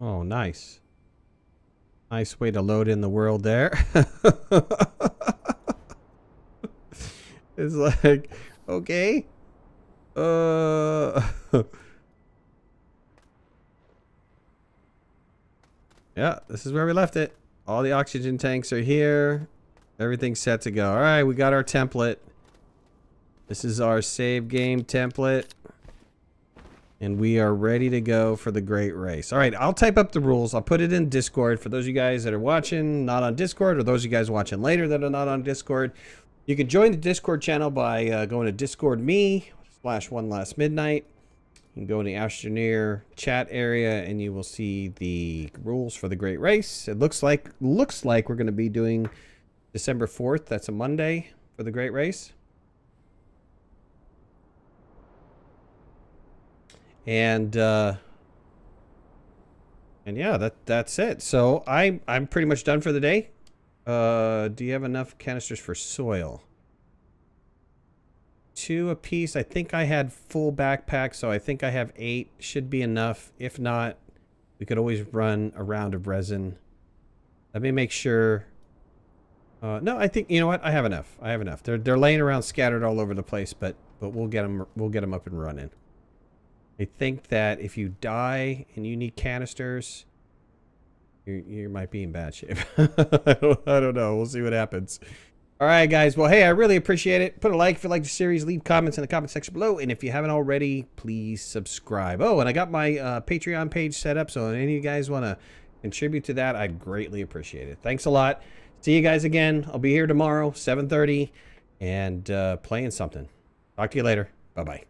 [SPEAKER 1] Oh, nice. Nice way to load in the world there. It's like, okay. Yeah, this is where we left it. All the oxygen tanks are here. Everything's set to go. All right, we got our template. This is our save game template. And we are ready to go for the great race. All right, I'll type up the rules. I'll put it in Discord for those of you guys that are watching, not on Discord, or those of you guys watching later that are not on Discord. You can join the Discord channel by going to Discord me/OneLastMidnight. You can go in the Astroneer chat area and you will see the rules for the great race. It looks like we're going to be doing December 4th. That's a Monday for the great race. And yeah, that's it. So I'm pretty much done for the day. Do you have enough canisters for soil? 2 apiece. I think I had full backpack, so I think I have 8. Should be enough. If not, we could always run a round of resin. Let me make sure. No, I think, you know what? I have enough. I have enough. They're laying around scattered all over the place, but we'll get them up and running. I think that if you die and you need canisters, you might be in bad shape. I don't know. We'll see what happens. All right, guys. Well, hey, I really appreciate it. Put a like if you like the series. Leave comments in the comment section below. And if you haven't already, please subscribe. Oh, and I got my Patreon page set up. So if any of you guys want to contribute to that, I'd greatly appreciate it. Thanks a lot. See you guys again. I'll be here tomorrow, 7:30, and playing something. Talk to you later. Bye-bye.